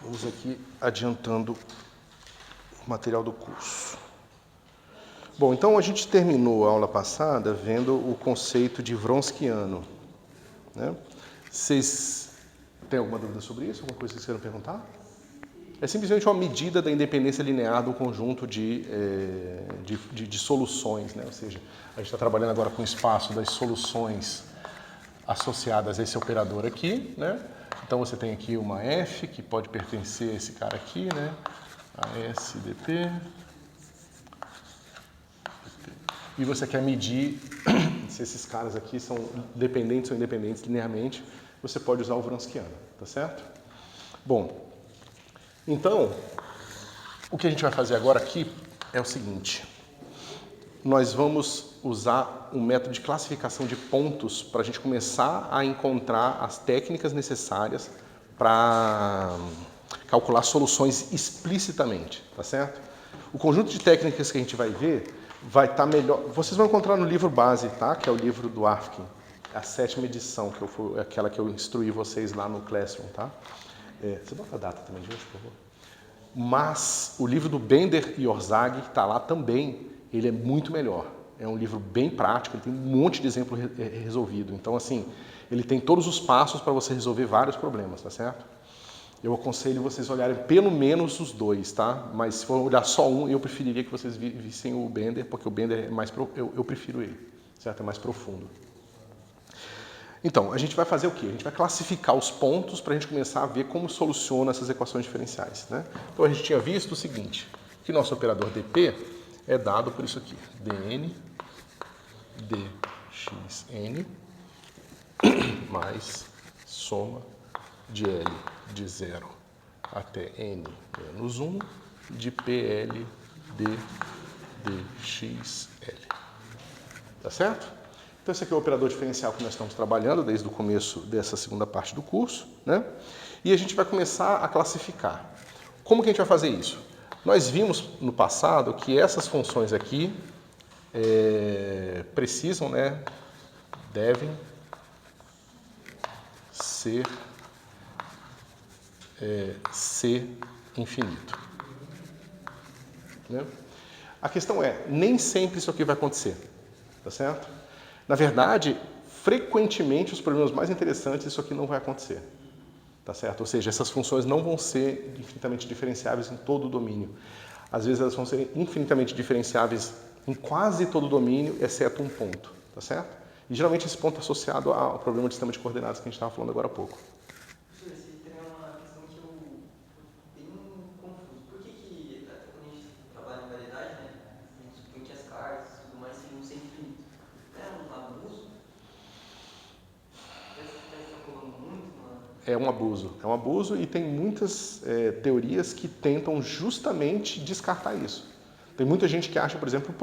Vamos aqui adiantando o material do curso. Bom, então a gente terminou a aula passada vendo o conceito de Wronskiano, né? Vocês têm alguma dúvida sobre isso? Alguma coisa que vocês queiram perguntar? É simplesmente uma medida da independência linear de um conjunto de soluções, né? Ou seja, a gente está trabalhando agora com o espaço das soluções associadas a esse operador aqui, né? Então você tem aqui uma F que pode pertencer a esse cara aqui, né? A SDP. E você quer medir se esses caras aqui são dependentes ou independentes linearmente, você pode usar o Wronskiano, tá certo? Bom, então, o que a gente vai fazer agora aqui é o seguinte. Nós vamos usar um método de classificação de pontos para a gente começar a encontrar as técnicas necessárias para calcular soluções explicitamente, tá certo? O conjunto de técnicas que a gente vai ver vai estar melhor. Vocês vão encontrar no livro base, tá? Que é o livro do Afkin, a 7ª edição, que foi aquela que eu instruí vocês lá no Classroom, tá? Você bota a data também, gente, por favor. Mas o livro do Bender e Orzag, que está lá também, ele é muito melhor. É um livro bem prático, ele tem um monte de exemplo resolvido. Então, assim, ele tem todos os passos para você resolver vários problemas, tá certo? Eu aconselho vocês olharem pelo menos os dois, tá? Mas se for olhar só um, eu preferiria que vocês vissem o Bender, porque o Bender é mais... Eu prefiro ele, certo? É mais profundo. Então, a gente vai fazer o quê? A gente vai classificar os pontos para a gente começar a ver como soluciona essas equações diferenciais, né? Então, a gente tinha visto o seguinte, que nosso operador dp é dado por isso aqui, dn dxn mais soma de L de 0 até n menos 1 de PL de dxL. Tá certo? Então, esse aqui é o operador diferencial que nós estamos trabalhando desde o começo dessa segunda parte do curso, né? E a gente vai começar a classificar. Como que a gente vai fazer isso? Nós vimos no passado que essas funções aqui precisam, né, devem ser C infinito. Né? A questão é, nem sempre isso aqui vai acontecer, tá certo? Na verdade, frequentemente os problemas mais interessantes isso aqui não vai acontecer, tá certo? Ou seja, essas funções não vão ser infinitamente diferenciáveis em todo o domínio. Às vezes elas vão ser infinitamente diferenciáveis em quase todo o domínio, exceto um ponto, tá certo? E geralmente esse ponto é associado ao problema de sistema de coordenadas que a gente estava falando agora há pouco. É um abuso e tem muitas teorias que tentam justamente descartar isso. Tem muita gente que acha, por exemplo,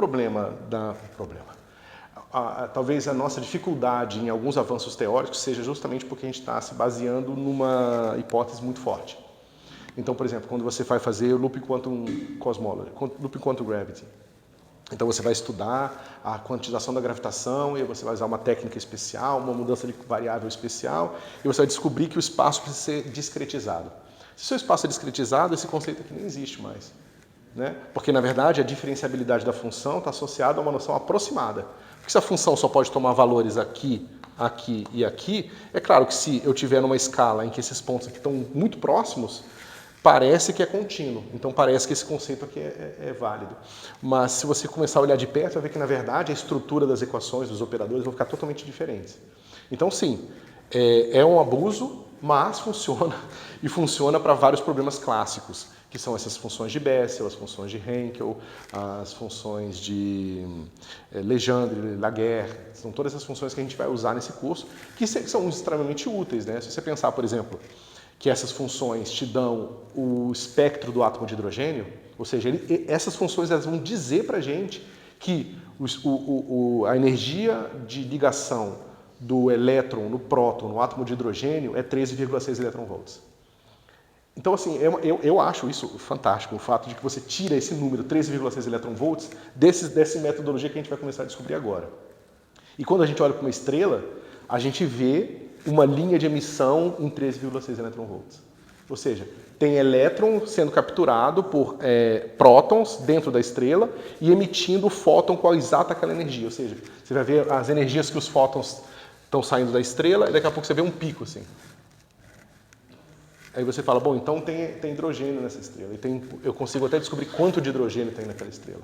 talvez a nossa dificuldade em alguns avanços teóricos seja justamente porque a gente está se baseando numa hipótese muito forte. Então, por exemplo, quando você vai fazer o Looping Quantum Cosmology, Looping Quantum Gravity, então você vai estudar a quantização da gravitação e você vai usar uma técnica especial, uma mudança de variável especial, e você vai descobrir que o espaço precisa ser discretizado. Se o seu espaço é discretizado, esse conceito aqui nem existe mais, né? Porque, na verdade, a diferenciabilidade da função está associada a uma noção aproximada. Porque se a função só pode tomar valores aqui, aqui e aqui, é claro que se eu tiver numa escala em que esses pontos aqui estão muito próximos, parece que é contínuo, então parece que esse conceito aqui é válido. Mas se você começar a olhar de perto, vai ver que, na verdade, a estrutura das equações, dos operadores, vão ficar totalmente diferentes. Então, sim, é um abuso, mas funciona, e funciona para vários problemas clássicos, que são essas funções de Bessel, as funções de Henkel, as funções de Legendre, Laguerre, são todas essas funções que a gente vai usar nesse curso, que são extremamente úteis, né? Se você pensar, por exemplo, que essas funções te dão o espectro do átomo de hidrogênio, ou seja, essas funções elas vão dizer para a gente que a energia de ligação do elétron no próton, no átomo de hidrogênio, é 13,6 eletronvolts. Então, assim, eu acho isso fantástico, o fato de que você tira esse número, 13,6 eletronvolts, dessa metodologia que a gente vai começar a descobrir agora. E quando a gente olha para uma estrela, a gente vê uma linha de emissão em 13,6 eletronvolts. Ou seja, tem elétron sendo capturado por prótons dentro da estrela e emitindo o fóton com a exata aquela energia. Ou seja, você vai ver as energias que os fótons estão saindo da estrela e daqui a pouco você vê um pico assim. Aí você fala, bom, então tem hidrogênio nessa estrela. Eu consigo até descobrir quanto de hidrogênio tem naquela estrela.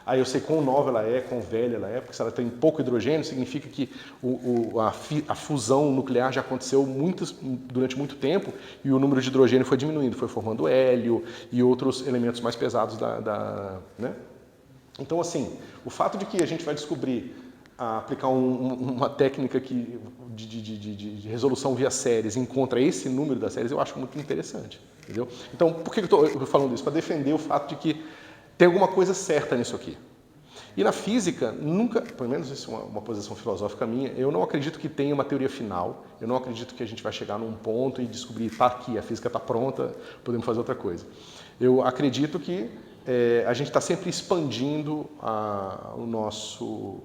Aí eu sei quão nova ela é, quão velha ela é, porque se ela tem pouco hidrogênio, significa que a fusão nuclear já aconteceu durante muito tempo e o número de hidrogênio foi diminuindo, foi formando hélio e outros elementos mais pesados né? Então, assim, o fato de que a gente vai descobrir aplicar uma técnica de resolução via séries e encontra esse número das séries, eu acho muito interessante. Entendeu? Então, por que eu estou falando isso? Para defender o fato de que tem alguma coisa certa nisso aqui. E na física, nunca, pelo menos isso é uma posição filosófica minha, eu não acredito que tenha uma teoria final, eu não acredito que a gente vai chegar num ponto e descobrir, tá aqui, a física está pronta, podemos fazer outra coisa. Eu acredito que a gente está sempre expandindo o nosso,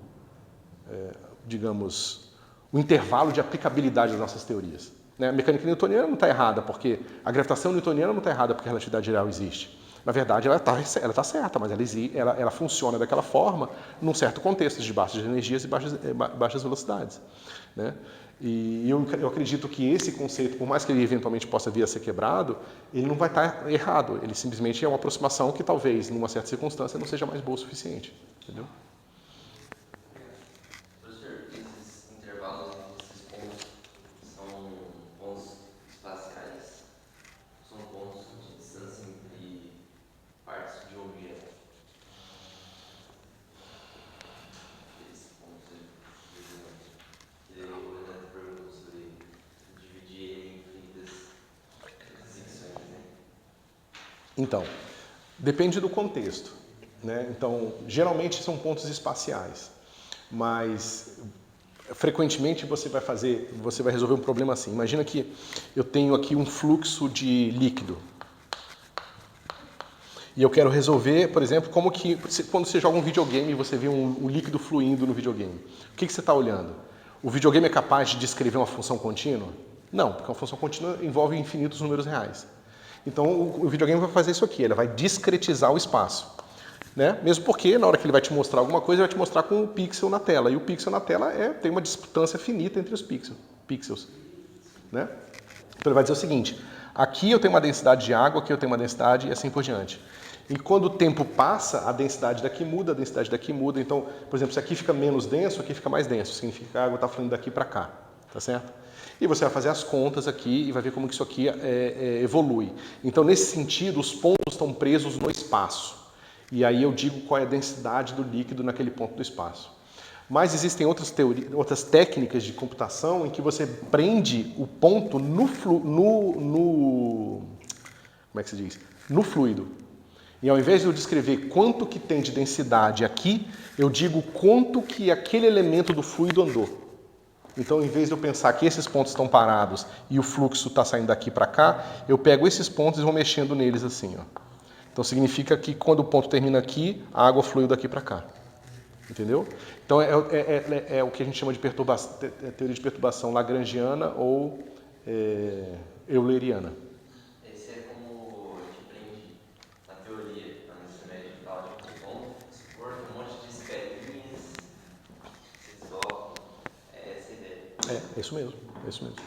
digamos, o intervalo de aplicabilidade das nossas teorias. Né? A mecânica newtoniana não está errada, porque a gravitação newtoniana não está errada porque a relatividade geral existe. Na verdade, ela está certa, mas ela funciona daquela forma num certo contexto de baixas energias e baixas velocidades. Né? E eu acredito que esse conceito, por mais que ele eventualmente possa vir a ser quebrado, ele não vai estar errado. Ele simplesmente é uma aproximação que talvez, numa certa circunstância, não seja mais boa o suficiente. Entendeu? Professor, esses intervalos entre esses pontos são pontos espaciais? São pontos de distância entre partes de um objeto? Esses pontos aí, o Renato perguntou sobre dividir ele em infinitas secções, né? Então, depende do contexto. Né? Então, geralmente são pontos espaciais, mas frequentemente você vai resolver um problema assim. Imagina que eu tenho aqui um fluxo de líquido. E eu quero resolver, por exemplo, como que quando você joga um videogame e você vê um líquido fluindo no videogame. O que você está olhando? O videogame é capaz de descrever uma função contínua? Não, porque uma função contínua envolve infinitos números reais. Então o videogame vai fazer isso aqui, ele vai discretizar o espaço. Né? Mesmo porque na hora que ele vai te mostrar alguma coisa, ele vai te mostrar com um pixel na tela. E o pixel na tela tem uma distância finita entre os pixels. Né? Então ele vai dizer o seguinte, aqui eu tenho uma densidade de água, aqui eu tenho uma densidade e assim por diante. E quando o tempo passa, a densidade daqui muda, a densidade daqui muda. Então, por exemplo, se aqui fica menos denso, aqui fica mais denso. Significa que a água está fluindo daqui para cá. Tá certo? E você vai fazer as contas aqui e vai ver como que isso aqui evolui. Então, nesse sentido, os pontos estão presos no espaço. E aí eu digo qual é a densidade do líquido naquele ponto do espaço. Mas existem outras técnicas de computação em que você prende o ponto como é que se diz? No fluido. E ao invés de eu descrever quanto que tem de densidade aqui, eu digo quanto que aquele elemento do fluido andou. Então, em vez de eu pensar que esses pontos estão parados e o fluxo está saindo daqui para cá, eu pego esses pontos e vou mexendo neles assim, ó. Então significa que quando o ponto termina aqui, a água fluiu daqui para cá. Entendeu? Então é o que a gente chama de teoria de perturbação lagrangiana ou euleriana. Esse é como a gente aprende na teoria, no ensino médio, fala de ponto, supor um monte de esferinhas, se isolam. É essa a ideia. É isso mesmo, é isso mesmo.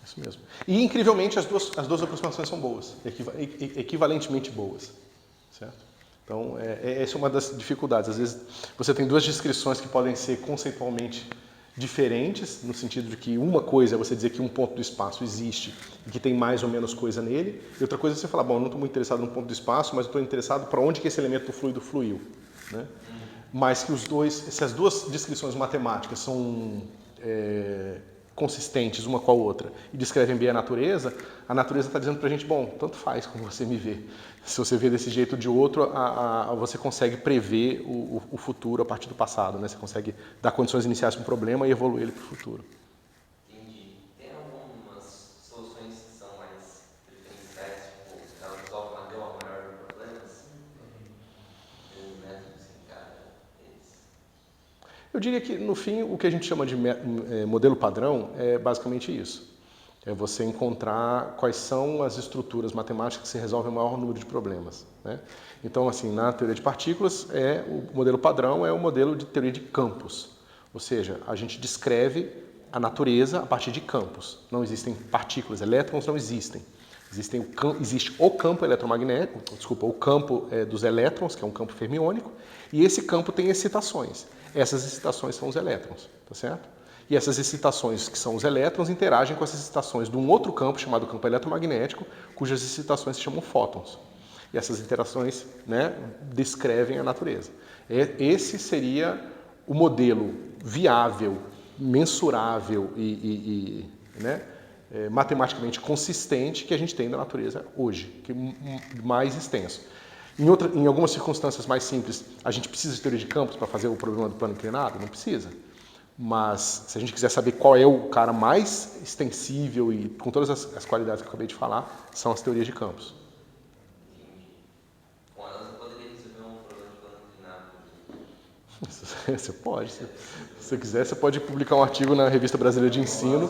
Isso mesmo. E, incrivelmente, as duas aproximações são boas, equivalentemente boas. Certo? Então, essa é uma das dificuldades. Às vezes, você tem duas descrições que podem ser conceitualmente diferentes, no sentido de que uma coisa é você dizer que um ponto do espaço existe e que tem mais ou menos coisa nele, e outra coisa é você falar, bom, eu não estou muito interessado no ponto do espaço, mas eu estou interessado para onde que esse elemento fluido fluiu. Né? Mas que se as duas descrições matemáticas são consistentes uma com a outra e descrevem bem a natureza está dizendo pra gente, bom, tanto faz como você me vê. Se você vê desse jeito ou de outro, você consegue prever o futuro a partir do passado, né? Você consegue dar condições iniciais para um problema e evoluir ele para o futuro. Entendi. Tem algumas soluções que são mais preferenciais, tipo, elas resolvem a maior dos problemas? Tem métodos que encaixam eles? Eu diria que, no fim, o que a gente chama de modelo padrão é basicamente isso. É você encontrar quais são as estruturas matemáticas que se resolvem o maior número de problemas, né? Então, assim, na teoria de partículas, o modelo padrão é o modelo de teoria de campos. Ou seja, a gente descreve a natureza a partir de campos. Não existem partículas, elétrons não existem. Existe o campo eletromagnético, o campo dos elétrons, que é um campo fermiônico, e esse campo tem excitações. Essas excitações são os elétrons, tá certo? E essas excitações, que são os elétrons, interagem com essas excitações de um outro campo chamado campo eletromagnético, cujas excitações se chamam fótons. E essas interações, né, descrevem a natureza. Esse seria o modelo viável, mensurável né, matematicamente consistente que a gente tem da natureza hoje, que é mais extenso. Em algumas circunstâncias mais simples, a gente precisa de teoria de campos para fazer o problema do plano inclinado? Não precisa. Mas se a gente quiser saber qual é o cara mais extensível e com todas as qualidades que eu acabei de falar, são as teorias de campos. Com elas eu poderia resolver um problema de plano inclinado. Você pode. Se você quiser, você pode publicar um artigo na Revista Brasileira de Ensino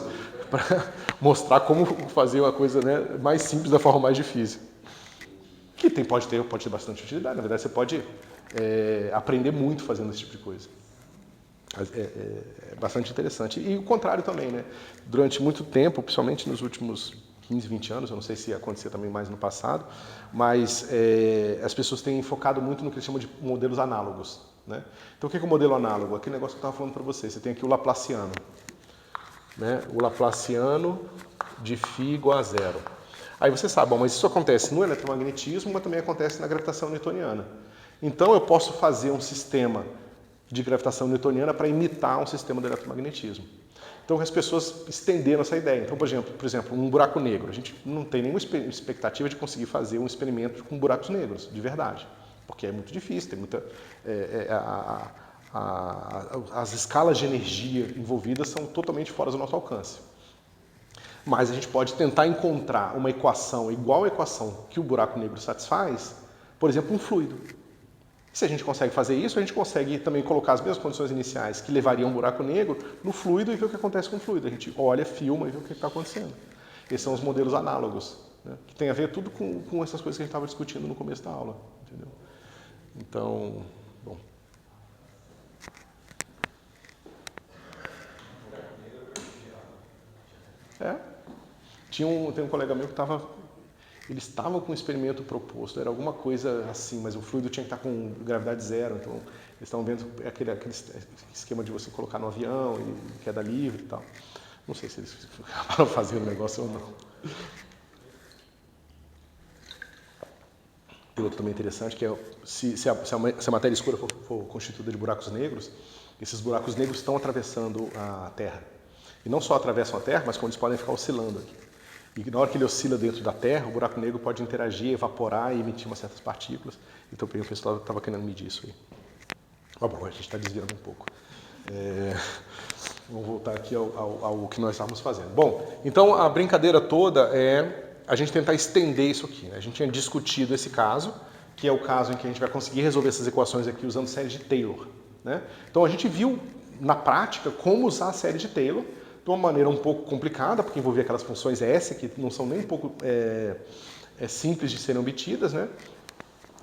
para mostrar como fazer uma coisa, né, mais simples da forma mais difícil. Que pode ter bastante utilidade. Na verdade, você pode aprender muito fazendo esse tipo de coisa. É bastante interessante. E o contrário também, né? Durante muito tempo, principalmente nos últimos 15, 20 anos, eu não sei se acontecia também mais no passado, mas as pessoas têm focado muito no que eles chamam de modelos análogos, né? Então, o que é o modelo análogo? Aquele negócio que eu estava falando para você. Você tem aqui o Laplaciano, né? O Laplaciano de φ igual a zero. Aí você sabe, bom, mas isso acontece no eletromagnetismo, mas também acontece na gravitação newtoniana. Então, eu posso fazer um sistema de gravitação newtoniana para imitar um sistema de eletromagnetismo. Então, as pessoas estenderam essa ideia. Então, por exemplo, um buraco negro. A gente não tem nenhuma expectativa de conseguir fazer um experimento com buracos negros, de verdade. Porque é muito difícil, tem muita... as escalas de energia envolvidas são totalmente fora do nosso alcance. Mas a gente pode tentar encontrar uma equação igual à equação que o buraco negro satisfaz, por exemplo, um fluido. Se a gente consegue fazer isso, a gente consegue também colocar as mesmas condições iniciais que levariam um buraco negro no fluido e ver o que acontece com o fluido. A gente olha, filma e vê o que está acontecendo. Esses são os modelos análogos, né? Que tem a ver tudo com essas coisas que a gente estava discutindo no começo da aula. Entendeu? Então, bom. Tem um colega meu que eles estavam com um experimento proposto, era alguma coisa assim, mas o fluido tinha que estar com gravidade zero, então eles estavam vendo aquele esquema de você colocar no avião e queda livre e tal. Não sei se eles acabaram fazendo o negócio ou não. E outro também interessante, que é se a matéria escura for constituída de buracos negros, esses buracos negros estão atravessando a Terra. E não só atravessam a Terra, mas como eles podem ficar oscilando aqui. E na hora que ele oscila dentro da Terra, o buraco negro pode interagir, evaporar e emitir umas certas partículas. Então o pessoal estava querendo medir isso aí. Mas bom, a gente está desviando um pouco. Vamos voltar aqui ao que nós estávamos fazendo. Bom, então a brincadeira toda é a gente tentar estender isso aqui, né? A gente tinha discutido esse caso, que é o caso em que a gente vai conseguir resolver essas equações aqui usando série de Taylor, né? Então a gente viu na prática como usar a série de Taylor de uma maneira um pouco complicada, porque envolvia aquelas funções S que não são nem um pouco simples de serem obtidas, né?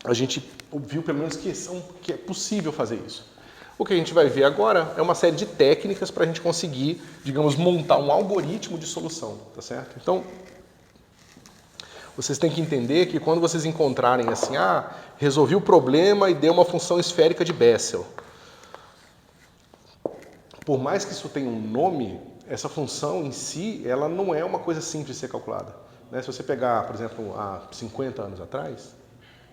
A gente viu pelo menos que é possível fazer isso. O que a gente vai ver agora é uma série de técnicas para a gente conseguir, digamos, montar um algoritmo de solução, tá certo? Então, vocês têm que entender que quando vocês encontrarem assim, resolvi o problema e deu uma função esférica de Bessel. Por mais que isso tenha um nome, essa função em si, ela não é uma coisa simples de ser calculada, né? Se você pegar, por exemplo, há 50 anos atrás,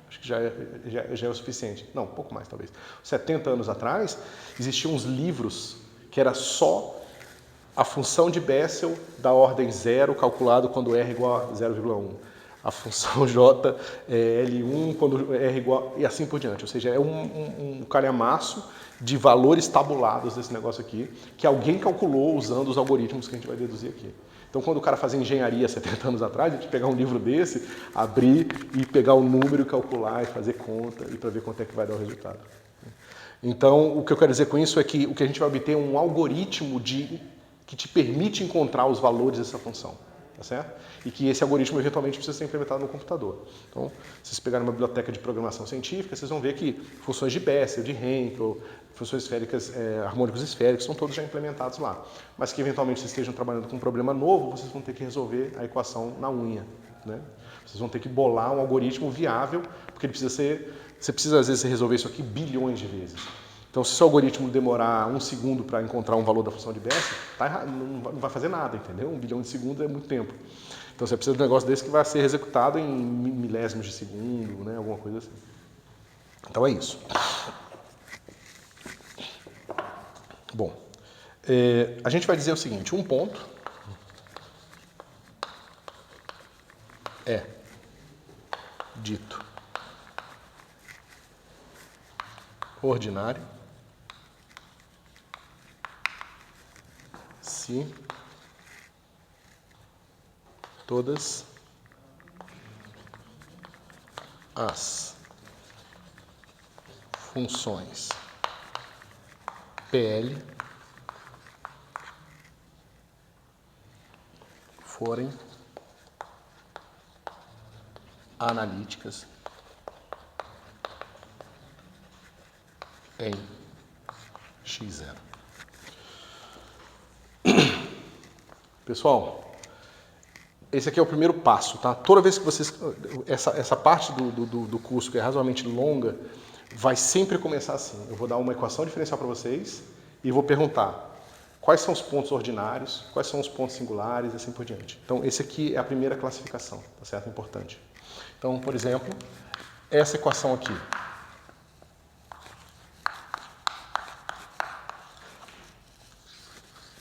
acho que já é o suficiente. Não, um pouco mais talvez. 70 anos atrás, existiam uns livros que era só a função de Bessel da ordem 0 calculado quando R igual a 0,1. A função J é L1 quando R igual... e assim por diante. Ou seja, é um calhamaço de valores tabulados desse negócio aqui, que alguém calculou usando os algoritmos que a gente vai deduzir aqui. Então, quando o cara fazia engenharia 70 anos atrás, a gente pegar um livro desse, abrir e pegar o número e calcular e fazer conta e para ver quanto é que vai dar o resultado. Então, o que eu quero dizer com isso é que o que a gente vai obter é um algoritmo que te permite encontrar os valores dessa função. tá certo? E que esse algoritmo eventualmente precisa ser implementado no computador. Então, se vocês pegarem uma biblioteca de programação científica, vocês vão ver que funções de Bessel, de Henkel, funções esféricas, harmônicos esféricos, são todos já implementados lá. Mas que eventualmente vocês estejam trabalhando com um problema novo, vocês vão ter que resolver a equação na unha, né? Vocês vão ter que bolar um algoritmo viável, porque ele precisa ser... Você precisa, às vezes, resolver isso aqui bilhões de vezes. Então, se o seu algoritmo demorar 1 segundo para encontrar um valor da função de Bessel, tá errado, não vai fazer nada, entendeu? 1 bilhão de segundos é muito tempo. Então, você precisa de um negócio desse que vai ser executado em milésimos de segundo, né? Alguma coisa assim. Então, é isso. Bom, a gente vai dizer o seguinte, um ponto é dito ordinário se todas as funções PL forem analíticas em x0. Pessoal, esse aqui é o primeiro passo, tá? Toda vez que vocês... Essa parte do curso, que é razoavelmente longa, vai sempre começar assim. Eu vou dar uma equação diferencial para vocês e vou perguntar quais são os pontos ordinários, quais são os pontos singulares e assim por diante. Então, esse aqui é a primeira classificação, tá certo? É importante. Então, por exemplo, essa equação aqui.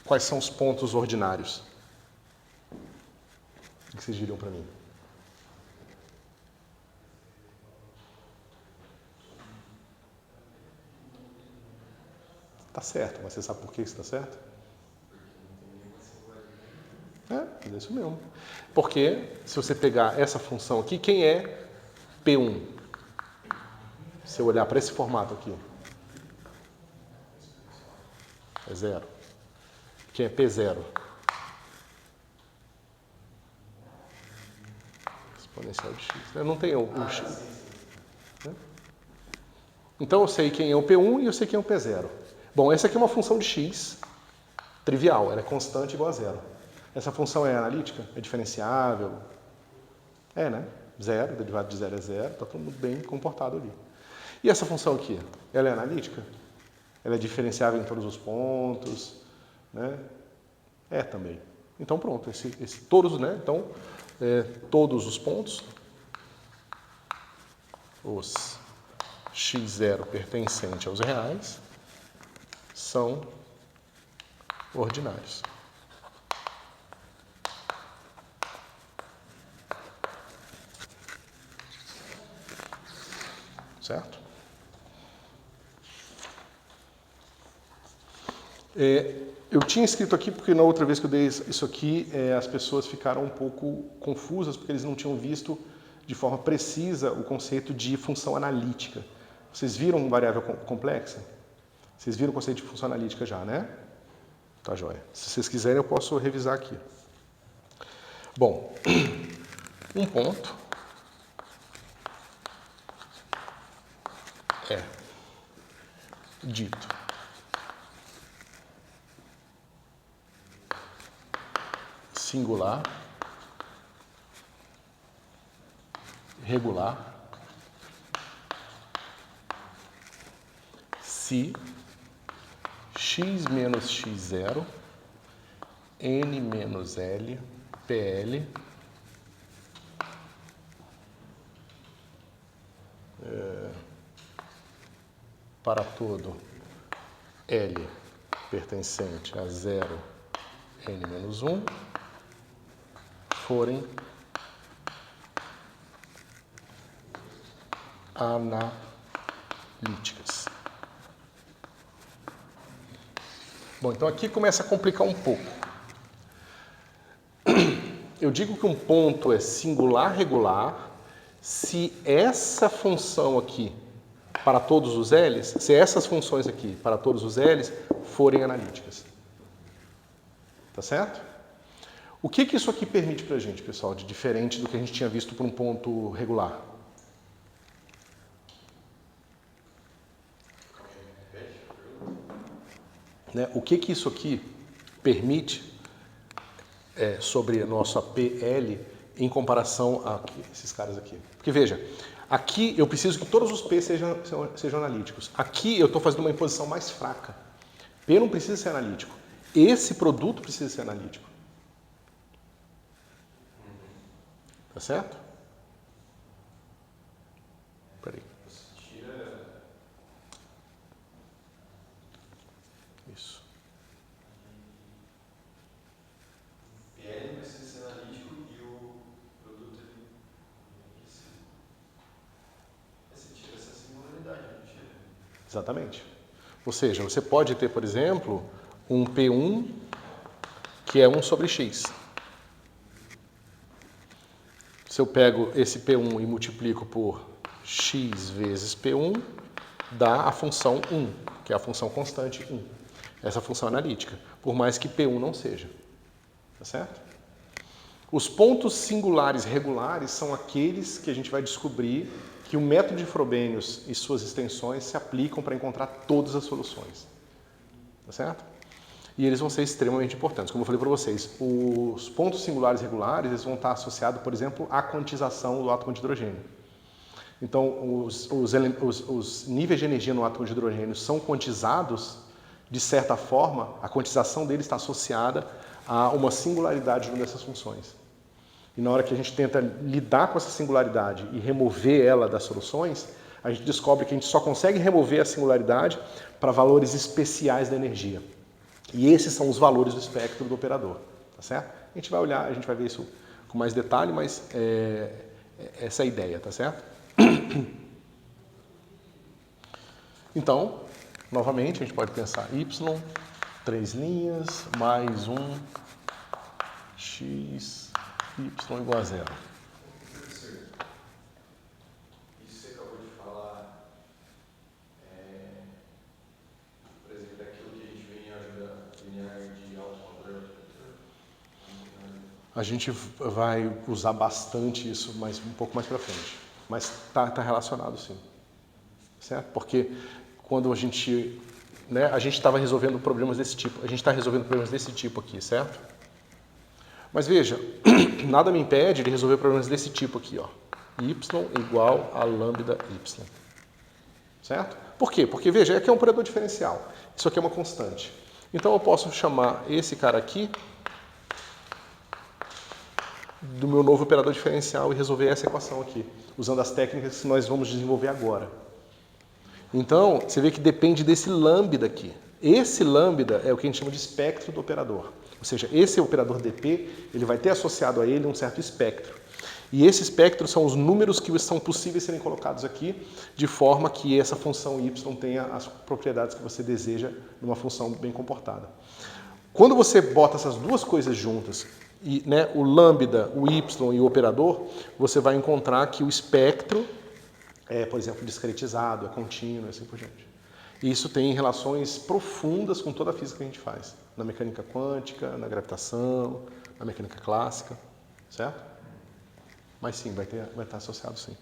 Quais são os pontos ordinários? O que vocês diriam para mim? Tá certo, mas você sabe por que isso está certo? É isso mesmo. Porque, se você pegar essa função aqui, quem é P1? Se eu olhar para esse formato aqui, é 0. Quem é P0? Exponencial de x. Eu não tenho o x. Então eu sei quem é o P1 e eu sei quem é o P0. Bom, essa aqui é uma função de x trivial, ela é constante igual a zero. Essa função é analítica? É diferenciável? É, né? Zero, derivado de zero é zero, está tudo bem comportado ali. E essa função aqui, ela é analítica? Ela é diferenciável em todos os pontos? Né? É também. Então pronto, todos, né? Então, todos os pontos, os x0 pertencente aos reais, são ordinários. Certo? Eu tinha escrito aqui porque na outra vez que eu dei isso aqui, as pessoas ficaram um pouco confusas porque eles não tinham visto de forma precisa o conceito de função analítica. Vocês viram variável complexa? Vocês viram o conceito de função analítica já, né? Tá joia. Se vocês quiserem, eu posso revisar aqui. Bom, um ponto é dito singular, regular, se x menos x0, n menos l, PL, para todo L pertencente a 0, n menos 1, forem analíticas. Bom, então aqui começa a complicar um pouco. Eu digo que um ponto é singular regular se essa função aqui para todos os L's, se essas funções aqui para todos os L's forem analíticas. Tá certo? O que isso aqui permite para a gente, pessoal, de diferente do que a gente tinha visto por um ponto regular? Né? O que isso aqui permite sobre a nossa PL em comparação a esses caras aqui? Porque veja, aqui eu preciso que todos os P sejam analíticos. Aqui eu estou fazendo uma imposição mais fraca. P não precisa ser analítico. Esse produto precisa ser analítico. Tá certo? Peraí. Isso. PL precisa ser analítico e o produto você tira essa singularidade, não tira? Exatamente. Ou seja, você pode ter, por exemplo, um P1 que é 1 sobre x. Se eu pego esse P1 e multiplico por x vezes P1, dá a função 1, que é a função constante 1. Essa função analítica, por mais que P1 não seja. Tá certo? Os pontos singulares regulares são aqueles que a gente vai descobrir que o método de Frobenius e suas extensões se aplicam para encontrar todas as soluções. Tá certo? E eles vão ser extremamente importantes. Como eu falei para vocês, os pontos singulares regulares eles vão estar associados, por exemplo, à quantização do átomo de hidrogênio. Então, os níveis de energia no átomo de hidrogênio são quantizados, de certa forma, a quantização deles está associada a uma singularidade de uma dessas funções. E na hora que a gente tenta lidar com essa singularidade e remover ela das soluções, a gente descobre que a gente só consegue remover a singularidade para valores especiais da energia. E esses são os valores do espectro do operador, tá certo? A gente vai olhar, a gente vai ver isso com mais detalhe, mas essa é a ideia, tá certo? Então, novamente, a gente pode pensar y, 3 linhas, mais 1, x, y igual a 0. Isso você acabou de falar, por exemplo, daquilo que a gente vê em álgebra linear de alto padrão. A gente vai usar bastante isso um pouco mais para frente. Mas tá relacionado sim. Certo? Porque quando a gente estava resolvendo problemas desse tipo, a gente está resolvendo problemas desse tipo aqui, certo? Mas veja, nada me impede de resolver problemas desse tipo aqui, ó. Y igual a lambda y. Certo? Por quê? Porque, veja, aqui é um operador diferencial. Isso aqui é uma constante. Então eu posso chamar esse cara aqui do meu novo operador diferencial e resolver essa equação aqui, usando as técnicas que nós vamos desenvolver agora. Então, você vê que depende desse lambda aqui. Esse lambda é o que a gente chama de espectro do operador. Ou seja, esse operador dp, ele vai ter associado a ele um certo espectro. E esse espectro são os números que são possíveis serem colocados aqui, de forma que essa função y tenha as propriedades que você deseja numa função bem comportada. Quando você bota essas duas coisas juntas, e, o lambda, o y e o operador, você vai encontrar que o espectro é, por exemplo, discretizado, é contínuo e assim por diante. E isso tem relações profundas com toda a física que a gente faz, na mecânica quântica, na gravitação, na mecânica clássica, certo? Mas sim, vai estar associado sim.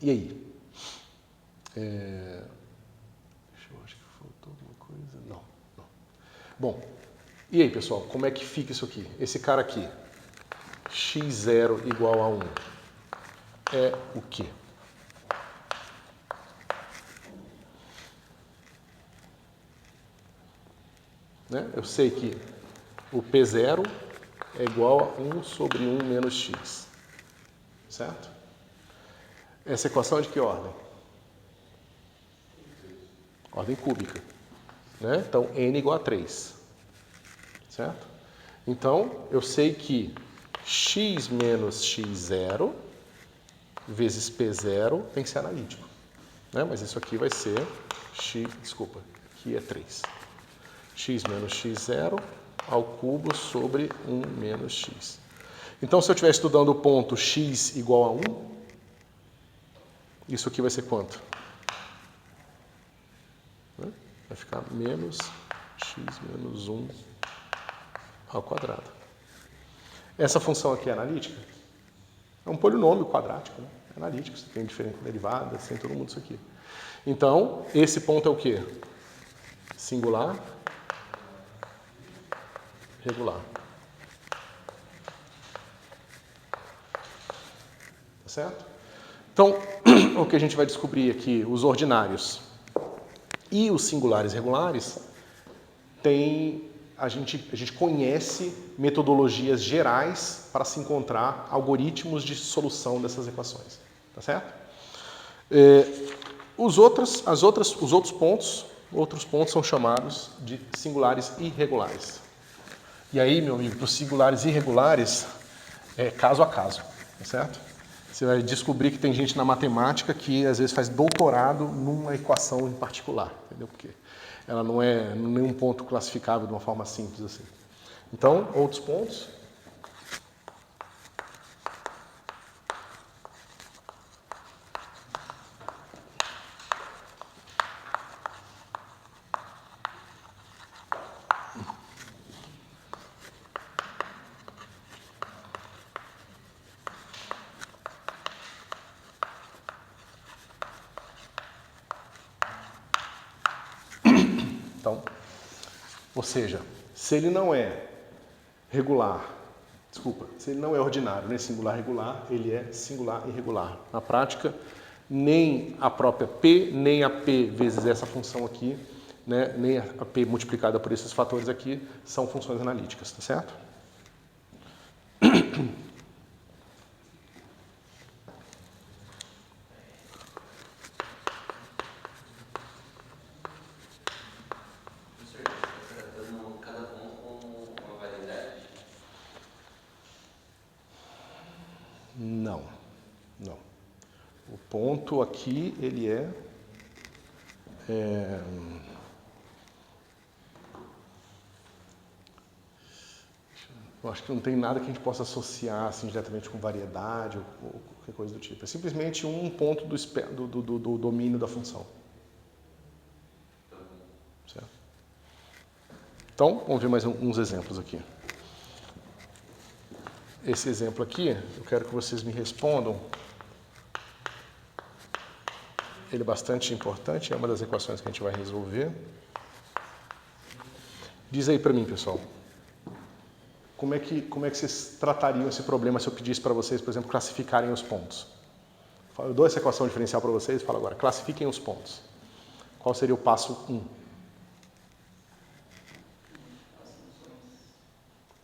E aí? Acho que faltou alguma coisa. Não. Bom, e aí, pessoal, como é que fica isso aqui? Esse cara aqui, x0 igual a 1, é o quê? Eu sei que o P0 é igual a 1 sobre 1 menos x, certo? Essa equação é de que ordem? Ordem cúbica. Então, n igual a 3. Certo? Então, eu sei que x menos x0 vezes P0 tem que ser analítico. Mas isso aqui vai ser aqui é 3. X menos x0 ao cubo sobre 1 menos x. Então, se eu estiver estudando o ponto x igual a 1, isso aqui vai ser quanto? vai ficar menos x menos 1 ao quadrado. Essa função aqui é analítica? É um polinômio quadrático, né? É analítico, você tem diferentes derivadas, tem todo mundo isso aqui. Então, esse ponto é o quê? Singular, regular. Tá certo? Então, o que a gente vai descobrir aqui, os ordinários e os singulares regulares, a gente conhece metodologias gerais para se encontrar algoritmos de solução dessas equações. Tá certo? Os outros pontos são chamados de singulares irregulares. E aí, meu amigo, para os singulares irregulares, é caso a caso, tá certo? Você vai descobrir que tem gente na matemática que às vezes faz doutorado numa equação em particular, entendeu? Porque ela não é nenhum ponto classificável de uma forma simples assim. Então, outros pontos. Então, ou seja, se ele não é se ele não é ordinário nem singular regular, ele é singular irregular. Na prática, nem a própria P, nem a P vezes essa função aqui, né, nem a P multiplicada por esses fatores aqui, são funções analíticas, tá certo? Tratando cada ponto como uma variedade? Não. O ponto aqui, ele eu acho que não tem nada que a gente possa associar assim, diretamente com variedade ou qualquer coisa do tipo. É simplesmente um ponto do domínio da função. Certo? Então, vamos ver mais uns exemplos aqui. Esse exemplo aqui, eu quero que vocês me respondam. Ele é bastante importante, é uma das equações que a gente vai resolver. Diz aí para mim, pessoal. Como é que vocês tratariam esse problema se eu pedisse para vocês, por exemplo, classificarem os pontos? Eu dou essa equação diferencial para vocês e falo agora, classifiquem os pontos. Qual seria o passo 1?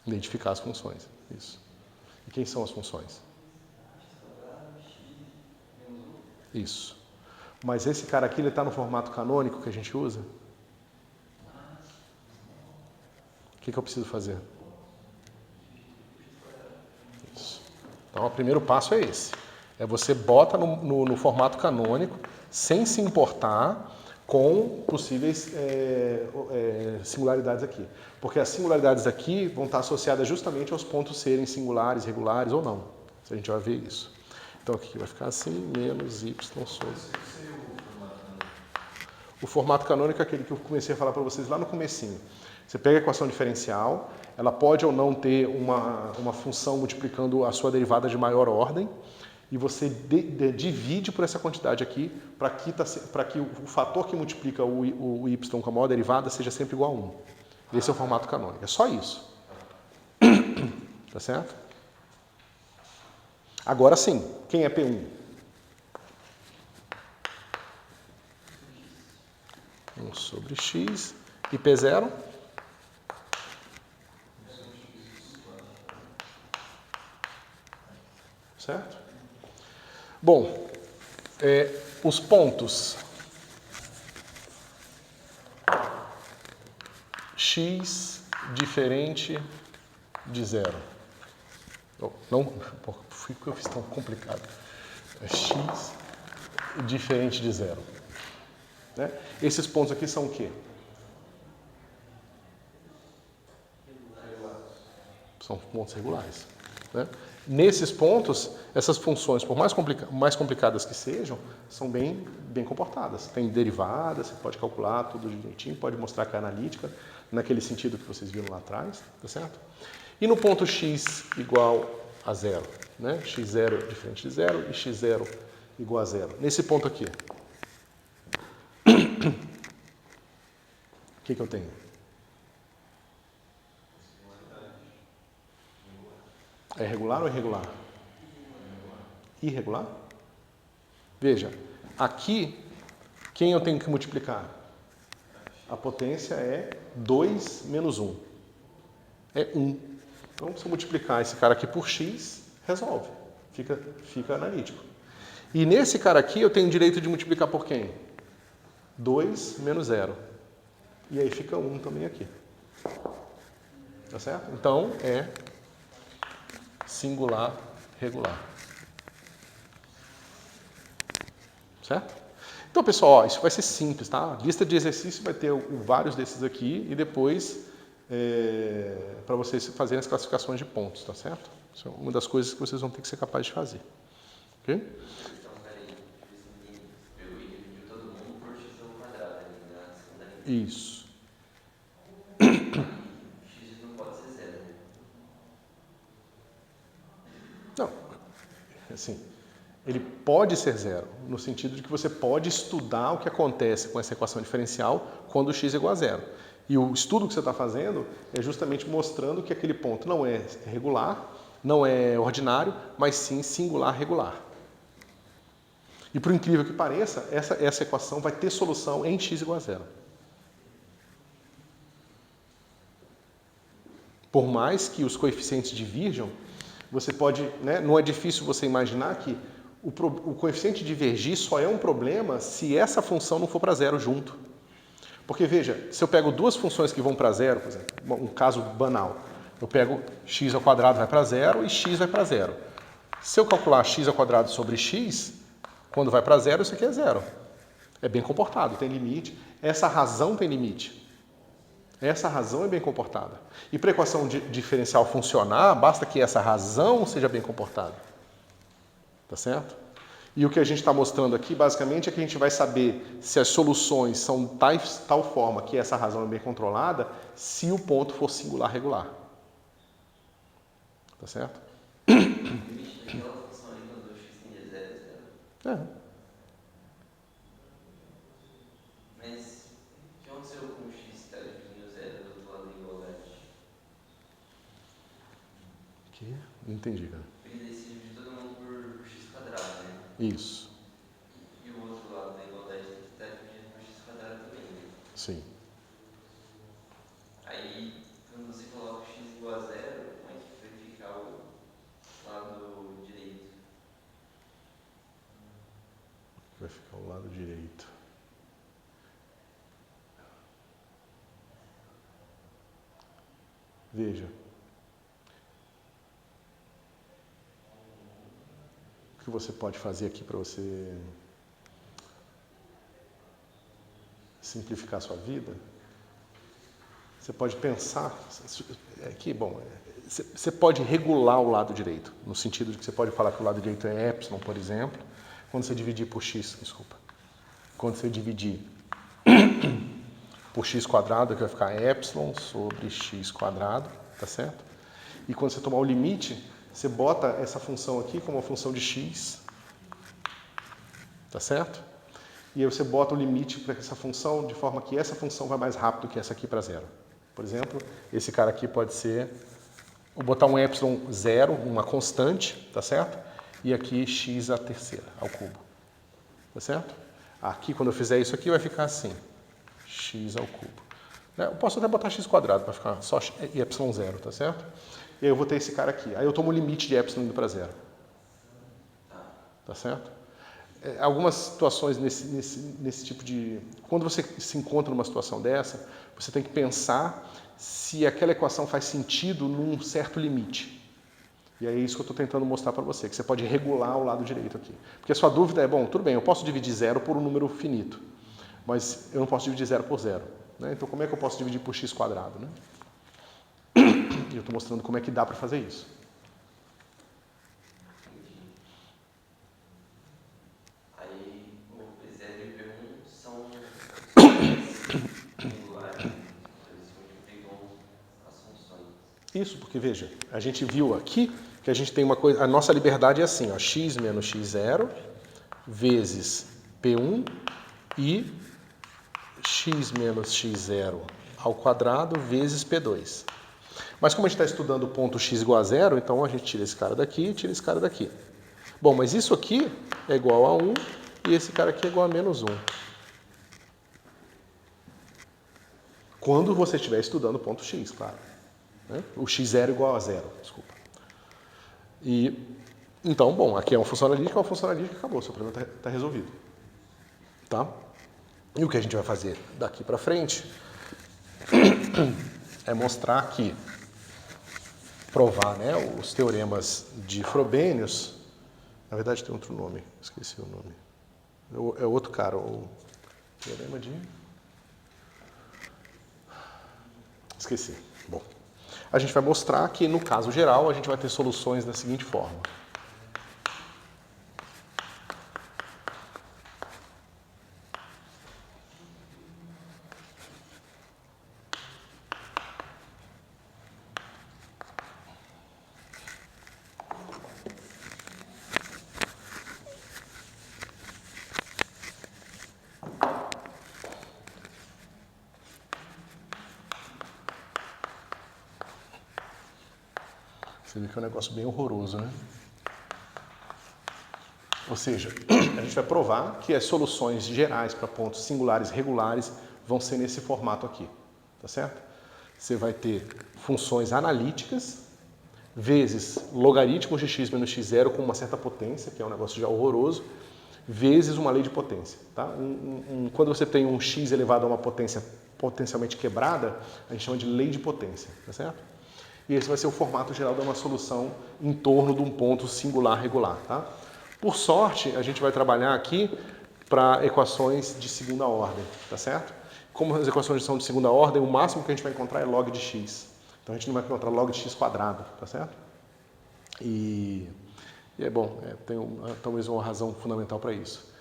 Identificar as funções. Isso. E quem são as funções? Isso. Mas esse cara aqui, ele está no formato canônico que a gente usa? O que eu preciso fazer? Isso. Então, o primeiro passo é esse. É você bota no formato canônico, sem se importar com possíveis singularidades aqui. Porque as singularidades aqui vão estar associadas justamente aos pontos serem singulares, regulares ou não. A gente vai ver isso. Então, aqui vai ficar assim, menos y sobre... O formato canônico é aquele que eu comecei a falar para vocês lá no comecinho. Você pega a equação diferencial, ela pode ou não ter uma função multiplicando a sua derivada de maior ordem, e você divide por essa quantidade aqui, para que o fator que multiplica o y com a maior derivada seja sempre igual a 1. Esse é o formato canônico. É só isso. Tá certo? Agora sim, quem é P1? 1 sobre x. E P0? Certo? Bom, os pontos x diferente de 0. Não, por que eu fiz tão complicado? X diferente de 0. Né? Esses pontos aqui são o quê? São pontos regulares. né? Nesses pontos, essas funções, por mais complicadas que sejam, são bem comportadas. Tem derivadas, você pode calcular tudo direitinho, pode mostrar que é analítica, naquele sentido que vocês viram lá atrás, tá certo? E no ponto x igual a zero, né? x0 diferente de zero e x0 igual a zero. Nesse ponto aqui, o que eu tenho? É regular ou irregular? Irregular? Veja, aqui, quem eu tenho que multiplicar? A potência é 2 menos 1. É 1. Então, se eu multiplicar esse cara aqui por x, resolve. Fica analítico. E nesse cara aqui, eu tenho direito de multiplicar por quem? 2 menos 0. E aí fica 1 também aqui. Tá certo? Então, é singular regular. Certo? Então, pessoal, ó, isso vai ser simples, tá? A lista de exercícios vai ter vários desses aqui e depois para vocês fazerem as classificações de pontos, tá certo? Isso é uma das coisas que vocês vão ter que ser capazes de fazer. Ok? Então, peraí, pegou e dividiu todo mundo por x ao quadrado ali na segunda linha. Isso. X não pode ser zero, né? Não, assim, ele pode ser zero, no sentido de que você pode estudar o que acontece com essa equação diferencial quando x é igual a zero. E o estudo que você está fazendo é justamente mostrando que aquele ponto não é regular, não é ordinário, mas sim singular regular. E por incrível que pareça, essa equação vai ter solução em x igual a zero. Por mais que os coeficientes divirjam, você pode, né, não é difícil você imaginar que o coeficiente divergir só é um problema se essa função não for para zero junto. Porque veja, se eu pego duas funções que vão para zero, por exemplo, um caso banal, eu pego x ao quadrado vai para zero e x vai para zero. Se eu calcular x ao quadrado sobre x, quando vai para zero, isso aqui é zero. É bem comportado, tem limite. Essa razão tem limite. Essa razão é bem comportada. E para a equação diferencial funcionar, basta que essa razão seja bem comportada. Tá certo? E o que a gente está mostrando aqui, basicamente, é que a gente vai saber se as soluções são tal forma que essa razão é bem controlada, se o ponto for singular regular. Tá certo? O limite daquela função ali quando o x tende a zero é zero. Mas o que aconteceu com o x que está dividindo zero do outro lado da igualdade? Que? Não entendi, cara. Ele decide dividir todo mundo por x quadrado, né? Isso. E o outro lado da igualdade tem que estar dividido por x quadrado também, né? Sim. Aí, quando você coloca x igual a zero, como é que vai ficar o lado direito? Vai ficar o lado direito. Veja. O que você pode fazer aqui para você simplificar a sua vida? Você pode pensar que, bom, você pode regular o lado direito, no sentido de que você pode falar que o lado direito é epsilon, por exemplo, quando você dividir por x, desculpa. Quando você dividir por x quadrado, que vai ficar epsilon sobre x quadrado, tá certo? E quando você tomar o limite, você bota essa função aqui como uma função de x, tá certo? E aí você bota o limite para essa função de forma que essa função vai mais rápido que essa aqui para zero. Por exemplo, esse cara aqui pode ser, vou botar um epsilon zero, uma constante, tá certo? E aqui x à terceira, ao cubo, tá certo? Aqui, quando eu fizer isso aqui, vai ficar assim, x ao cubo. Eu posso até botar x quadrado para ficar só epsilon zero, tá certo? E aí eu vou ter esse cara aqui. Aí eu tomo o limite de epsilon indo para zero. Tá certo? Algumas situações nesse tipo de... Quando você se encontra numa situação dessa, você tem que pensar se aquela equação faz sentido num certo limite. E é isso que eu estou tentando mostrar para você, que você pode regular o lado direito aqui. Porque a sua dúvida é, bom, tudo bem, eu posso dividir zero por um número finito, mas eu não posso dividir zero por zero. Né? Então, como é que eu posso dividir por x quadrado? Né? E eu estou mostrando como é que dá para fazer isso. Isso, porque veja, a gente viu aqui que a gente tem uma coisa, a nossa liberdade é assim, ó, x menos x0 vezes P1 e x menos x0 ao quadrado vezes P2. Mas como a gente está estudando o ponto x igual a zero, então a gente tira esse cara daqui e tira esse cara daqui. Bom, mas isso aqui é igual a 1 e esse cara aqui é igual a menos 1. Quando você estiver estudando o ponto x, claro. Né? O x0 igual a zero, desculpa. E, então, bom, aqui é uma função analítica, acabou, seu problema está resolvido. Tá? E o que a gente vai fazer daqui para frente é mostrar que, provar, né, os teoremas de Frobenius. Na verdade tem outro nome, esqueci o nome. É outro cara, o teorema de... Esqueci. Bom, a gente vai mostrar que no caso geral a gente vai ter soluções da seguinte forma. Você vê que é um negócio bem horroroso, né? Ou seja, a gente vai provar que as soluções gerais para pontos singulares regulares vão ser nesse formato aqui, tá certo? Você vai ter funções analíticas vezes logaritmos de x menos x0 com uma certa potência, que é um negócio já horroroso, vezes uma lei de potência. Tá? Quando você tem um x elevado a uma potência potencialmente quebrada, a gente chama de lei de potência, tá certo? E esse vai ser o formato geral de uma solução em torno de um ponto singular regular. Tá? Por sorte, a gente vai trabalhar aqui para equações de segunda ordem, tá certo? Como as equações são de segunda ordem, o máximo que a gente vai encontrar é log de x. Então a gente não vai encontrar log de x quadrado, tá certo? E é bom, tem talvez uma razão fundamental para isso.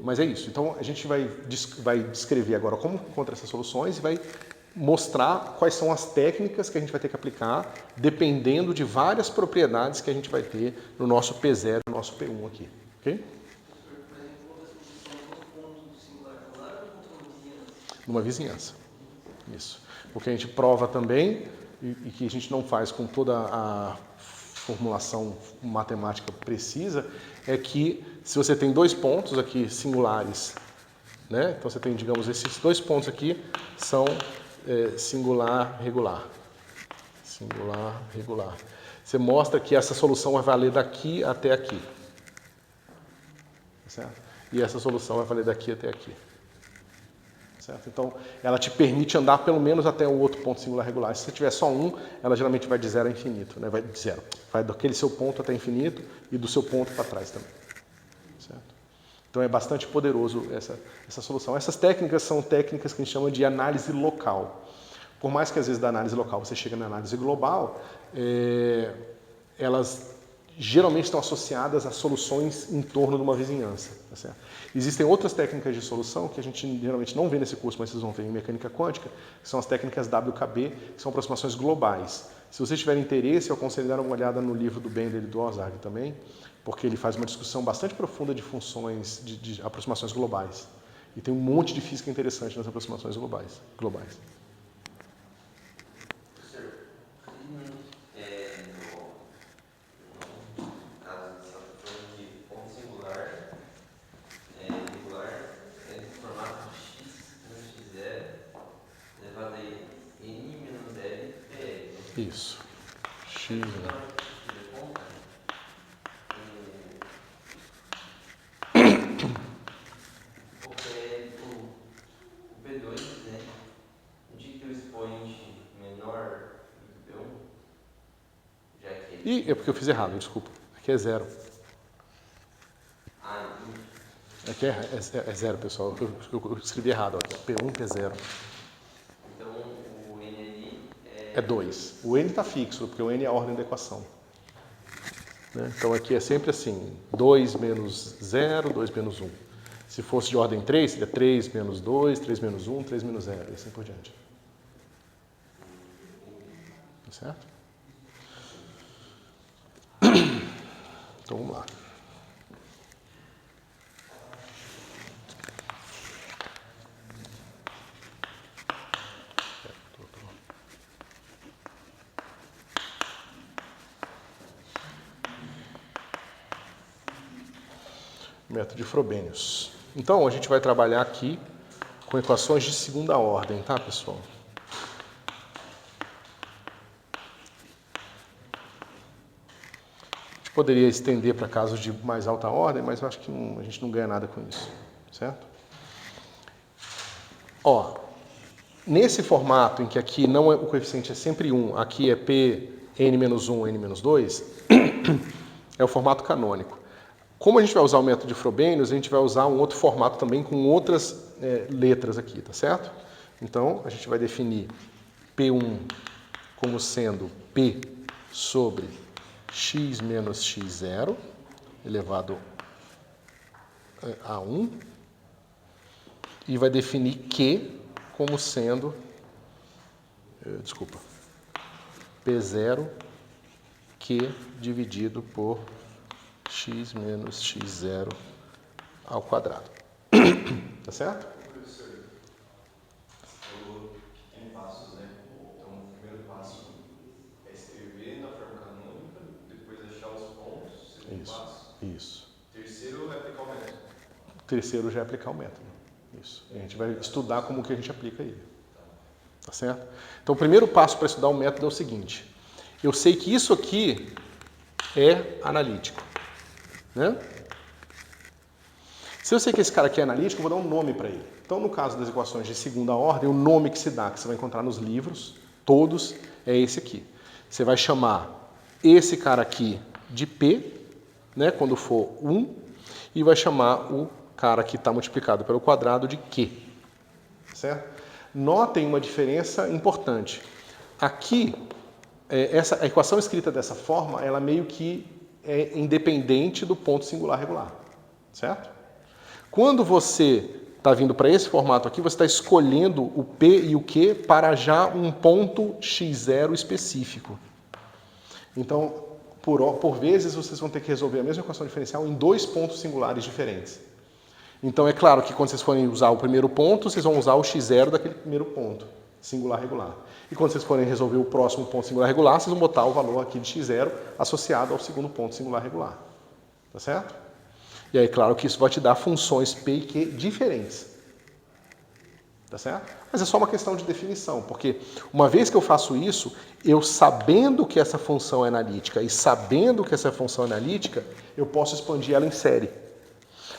Mas é isso. Então a gente vai descrever agora como encontrar essas soluções e vai mostrar quais são as técnicas que a gente vai ter que aplicar dependendo de várias propriedades que a gente vai ter no nosso P0 e no nosso P1 aqui. Ok? Numa vizinhança. Isso. O que a gente prova também, e que a gente não faz com toda a formulação matemática precisa, é que se você tem dois pontos aqui singulares, né? Então você tem, digamos, esses dois pontos aqui são singular, regular. Singular, regular. Você mostra que essa solução vai valer daqui até aqui. Certo? E essa solução vai valer daqui até aqui. Certo? Então, ela te permite andar pelo menos até o outro ponto singular regular. Se você tiver só um, ela geralmente vai de zero a infinito. Né? Vai de zero. Vai daquele seu ponto até infinito e do seu ponto para trás também. Certo? Então, é bastante poderoso essa solução. Essas técnicas são técnicas que a gente chama de análise local. Por mais que às vezes da análise local você chegue na análise global, elas geralmente estão associadas a soluções em torno de uma vizinhança. Tá certo? Existem outras técnicas de solução que a gente geralmente não vê nesse curso, mas vocês vão ver em mecânica quântica, que são as técnicas WKB, que são aproximações globais. Se vocês tiverem interesse, eu aconselho dar uma olhada no livro do Bender e do Ozark também, porque ele faz uma discussão bastante profunda de funções, de aproximações globais. E tem um monte de física interessante nas aproximações globais. Isso. X. O P2, né? Onde que o expoente menor do P1? Já que Ih, é porque eu fiz errado, desculpa. Aqui é zero. Aqui é zero, pessoal. Eu escrevi errado. Ó. P1 que é zero. Então o N ali é 2. O N está fixo, porque o N é a ordem da equação. Né? Então aqui é sempre assim, 2 menos 0, 2 menos 1. Se fosse de ordem 3, seria 3 menos 2, 3 menos 1, 3 menos 0, e assim por diante. certo? Então vamos lá. Método de Frobenius. Então, a gente vai trabalhar aqui com equações de segunda ordem, tá, pessoal? A gente poderia estender para casos de mais alta ordem, mas eu acho que a gente não ganha nada com isso, certo? Ó, nesse formato em que aqui não é, o coeficiente é sempre 1, aqui é P, n-1, n-2, é o formato canônico. Como a gente vai usar o método de Frobenius, a gente vai usar um outro formato também com outras letras aqui, tá certo? Então, a gente vai definir P1 como sendo P sobre x menos x0 elevado a 1 e vai definir Q como sendo, P0 Q dividido por x menos x0 ao quadrado. Tá certo? Professor, você falou que tem passos, né? Então, o primeiro passo é escrever na forma canônica, depois achar os pontos, segundo passo. Isso. Terceiro é aplicar o método. O terceiro já é aplicar o método. Isso. A gente vai estudar como que a gente aplica ele. Tá certo? Então, o primeiro passo para estudar o método é o seguinte. Eu sei que isso aqui é analítico. Né? Se eu sei que esse cara aqui é analítico, eu vou dar um nome para ele. Então, no caso das equações de segunda ordem, o nome que se dá, que você vai encontrar nos livros, todos, é esse aqui. Você vai chamar esse cara aqui de P, né, quando for 1, e vai chamar o cara que está multiplicado pelo quadrado de Q. Certo? Notem uma diferença importante. Aqui, a equação escrita dessa forma, ela meio que é independente do ponto singular regular, certo? Quando você está vindo para esse formato aqui, você está escolhendo o P e o Q para já um ponto x0 específico. Então, por vezes, vocês vão ter que resolver a mesma equação diferencial em dois pontos singulares diferentes. Então, é claro que quando vocês forem usar o primeiro ponto, vocês vão usar o x0 daquele primeiro ponto, singular regular. E quando vocês forem resolver o próximo ponto singular regular, vocês vão botar o valor aqui de x0 associado ao segundo ponto singular regular. Tá certo? E aí, claro que isso vai te dar funções P e Q diferentes. Tá certo? Mas é só uma questão de definição, porque uma vez que eu faço isso, eu sabendo que essa função é analítica e sabendo que essa função é analítica, eu posso expandir ela em série.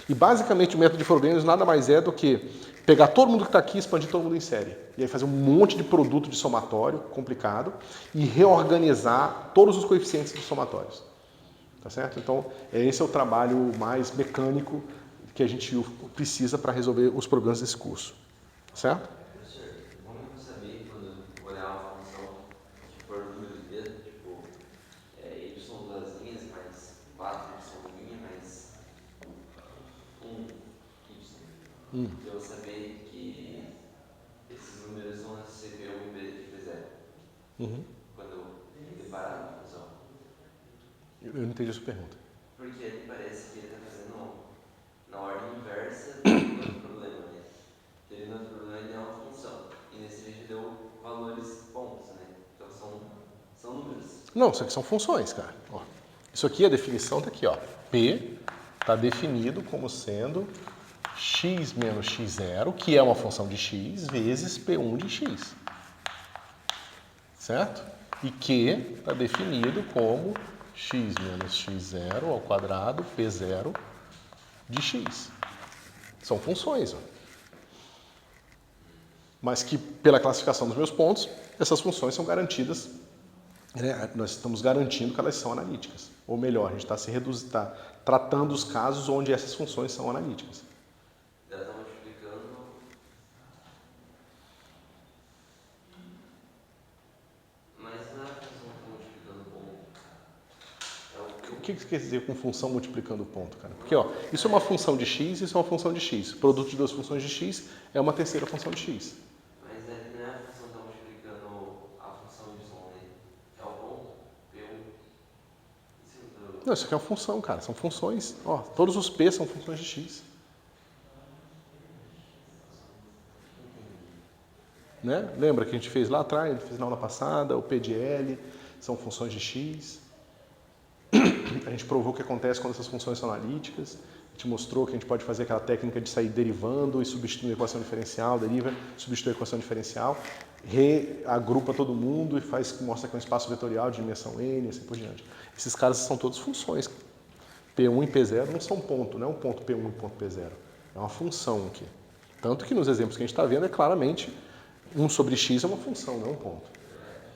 E basicamente o método de Frobenius nada mais é do que pegar todo mundo que está aqui e expandir todo mundo em série. E aí fazer um monte de produto de somatório complicado e reorganizar todos os coeficientes dos somatórios. Tá certo? Então, esse é o trabalho mais mecânico que a gente precisa para resolver os problemas desse curso. Certo? Professor, vamos saber quando olhar uma função de por número de dedo, tipo, y duas linhas mais 4y mais 1y. Eu saber que esses números vão ser P1 e P0. Quando eu deparar a função. Eu não entendi a sua pergunta. Porque ele parece que ele está fazendo na ordem inversa do outro problema, né? Ele no outro problema ele deu uma função. E nesse ele deu valores pontos, né? Então são números. Não, isso aqui são funções, cara. Ó, isso aqui, a definição está aqui, ó. P está definido como sendo x menos x0, que é uma função de x, vezes P1 de x. Certo? E Q está definido como x menos x0 ao quadrado, P0 de x. São funções, ó. Mas que, pela classificação dos meus pontos, essas funções são garantidas, né? Nós estamos garantindo que elas são analíticas. Ou melhor, a gente está tratando os casos onde essas funções são analíticas. Ela está multiplicando. Mas não é a função que está multiplicando ponto. O que quer dizer com função multiplicando ponto, cara? Porque ó, isso é uma função de x, isso é uma função de x. O produto de duas funções de x é uma terceira função de x. Mas não é a função que está multiplicando a função y, né? Não, isso aqui é uma função, cara. São funções. Ó, todos os P são funções de x. Né? Lembra que a gente fez lá atrás, a gente fez na aula passada, o P de L são funções de x. A gente provou o que acontece quando essas funções são analíticas. A gente mostrou que a gente pode fazer aquela técnica de sair derivando e substituir a equação diferencial, deriva, substitui a equação diferencial, reagrupa todo mundo e mostra que é um espaço vetorial de dimensão n e assim por diante. Esses caras são todos funções. P1 e P0 não são ponto, não é um ponto P1 e ponto P0. É uma função aqui. Tanto que nos exemplos que a gente está vendo é claramente 1 sobre x é uma função, não é um ponto.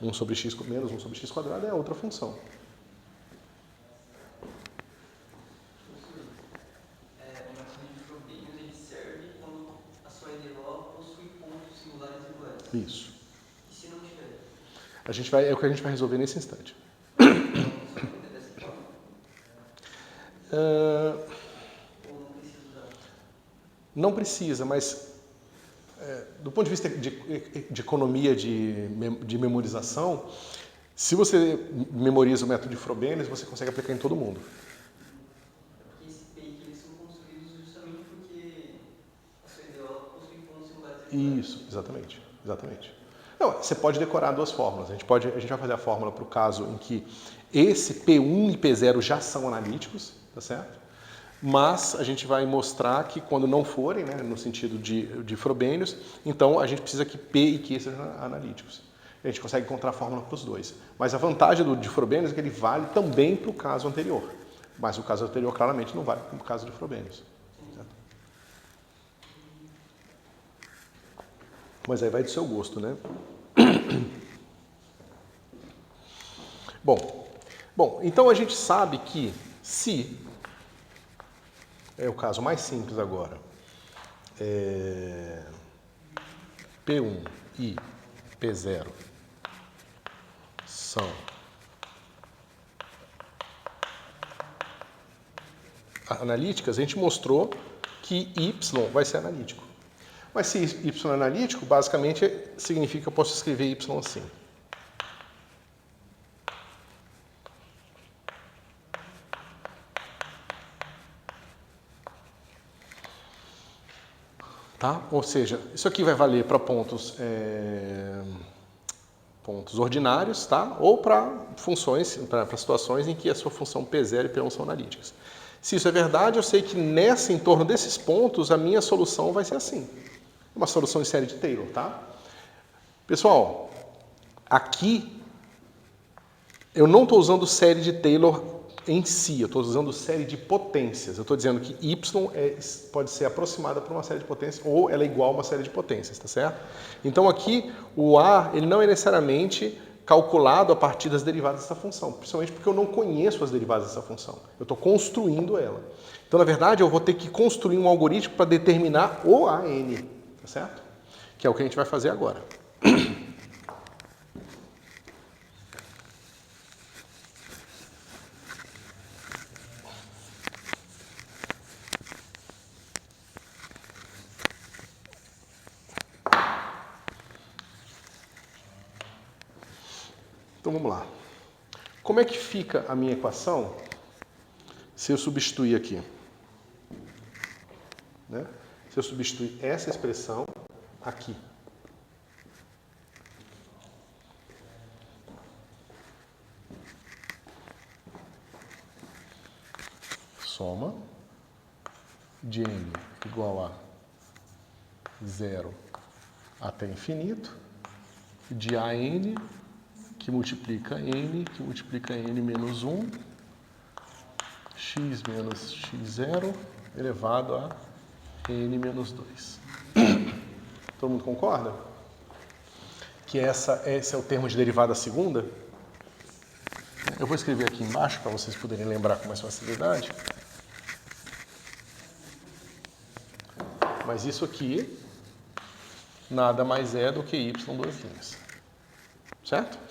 1 sobre x menos 1 sobre x quadrado é outra função. Isso. E se não tiver? É o que a gente vai resolver nesse instante. Não precisa, mas do ponto de vista de economia de memorização, se você memoriza o método de Frobenius, você consegue aplicar em todo mundo. Porque esse P e Q eles são construídos justamente porque a sua ideola possui pontos singulares regulares. Isso, exatamente. Exatamente. Não, você pode decorar duas fórmulas. A gente vai fazer a fórmula para o caso em que esse P1 e P0 já são analíticos, tá certo? Mas a gente vai mostrar que quando não forem, né, no sentido de Frobenius, então a gente precisa que P e Q sejam analíticos. A gente consegue encontrar a fórmula para os dois. Mas a vantagem de Frobenius é que ele vale também para o caso anterior. Mas o caso anterior claramente não vale para o caso de Frobenius. Mas aí vai do seu gosto, né? Bom, então a gente sabe que se é o caso mais simples agora, P1 e P0 são analíticas, a gente mostrou que Y vai ser analítico. Mas se Y é analítico, basicamente significa que eu posso escrever Y assim. Tá? Ou seja, isso aqui vai valer para pontos ordinários, tá? Ou para funções, para situações em que a sua função P0 e P1 são analíticas. Se isso é verdade, eu sei que em torno desses pontos, a minha solução vai ser assim. Uma solução de série de Taylor, tá? Pessoal, aqui eu não estou usando série de Taylor em si, eu estou usando série de potências. Eu estou dizendo que Y pode ser aproximada por uma série de potências ou ela é igual a uma série de potências, tá certo? Então aqui o A ele não é necessariamente calculado a partir das derivadas dessa função, principalmente porque eu não conheço as derivadas dessa função. Eu estou construindo ela. Então, na verdade, eu vou ter que construir um algoritmo para determinar o AN, tá certo? Que é o que a gente vai fazer agora. Então vamos lá. Como é que fica a minha equação se eu substituir aqui? Né? Se eu substituir essa expressão aqui. Soma de n igual a 0 até infinito, de AN que multiplica n menos 1, x menos x0 elevado a n menos 2. Todo mundo concorda? Que esse é o termo de derivada segunda? Eu vou escrever aqui embaixo para vocês poderem lembrar com mais facilidade. Mas isso aqui nada mais é do que y duas linhas. Certo?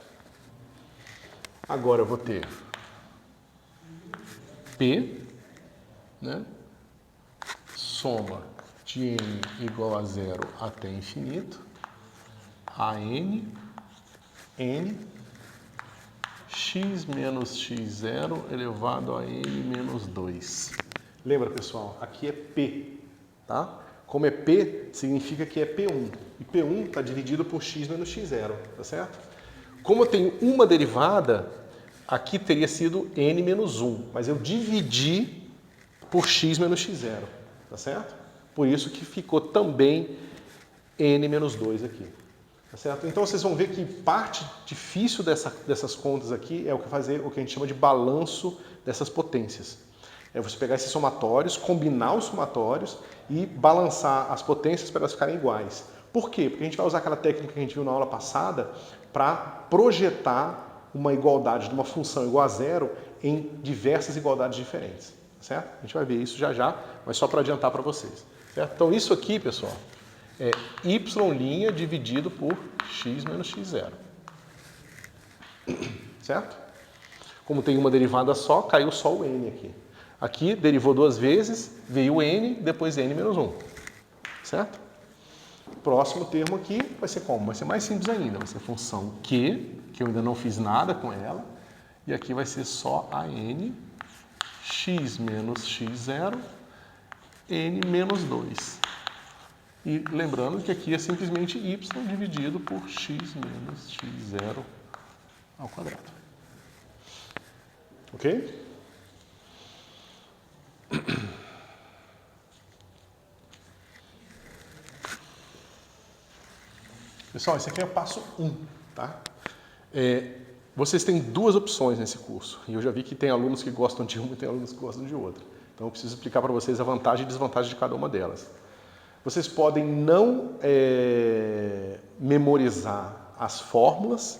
Agora eu vou ter P, né? Soma de n igual a 0 até infinito, a n, x x menos x0 elevado a n menos 2. Lembra, pessoal? Aqui é P, tá? Como é P, significa que é P1. E P1 está dividido por x menos x0, tá certo? Como eu tenho uma derivada, aqui teria sido n menos 1, mas eu dividi por x menos x0, tá certo? Por isso que ficou também n menos 2 aqui, tá certo? Então vocês vão ver que parte difícil dessas contas aqui é o que fazer o que a gente chama de balanço dessas potências. É você pegar esses somatórios, combinar os somatórios e balançar as potências para elas ficarem iguais. Por quê? Porque a gente vai usar aquela técnica que a gente viu na aula passada para projetar uma igualdade de uma função igual a zero em diversas igualdades diferentes, certo? A gente vai ver isso já já, mas só para adiantar para vocês, certo? Então isso aqui, pessoal, é y' dividido por x menos x0, certo? Como tem uma derivada só, caiu só o n aqui. Aqui derivou duas vezes, veio o n, depois n menos 1, certo? Próximo termo aqui vai ser como? Vai ser mais simples ainda, vai ser função q, que eu ainda não fiz nada com ela, e aqui vai ser só a n, x menos x0, n menos 2. E lembrando que aqui é simplesmente y dividido por x menos x0 ao quadrado. Ok? Pessoal, esse aqui é o passo 1, tá? Vocês têm duas opções nesse curso, e eu já vi que tem alunos que gostam de uma e tem alunos que gostam de outra. Então eu preciso explicar para vocês a vantagem e desvantagem de cada uma delas. Vocês podem não memorizar as fórmulas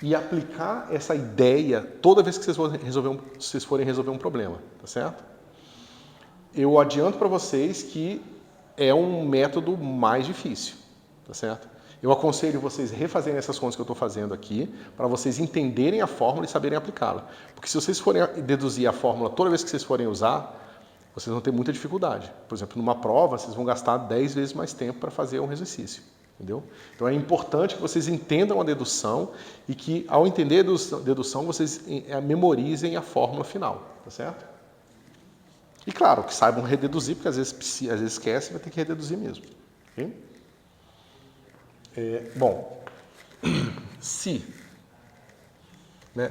e aplicar essa ideia toda vez que vocês forem resolver um problema, tá certo? Eu adianto para vocês que é um método mais difícil, tá certo? Eu aconselho vocês refazerem essas contas que eu estou fazendo aqui, para vocês entenderem a fórmula e saberem aplicá-la. Porque se vocês forem deduzir a fórmula toda vez que vocês forem usar, vocês vão ter muita dificuldade. Por exemplo, numa prova, vocês vão gastar 10 vezes mais tempo para fazer um exercício. Entendeu? Então é importante que vocês entendam a dedução e que, ao entender a dedução, vocês memorizem a fórmula final. Tá certo? E claro, que saibam rededuzir, porque às vezes esquece e vai ter que rededuzir mesmo. Ok? Bom, se, né,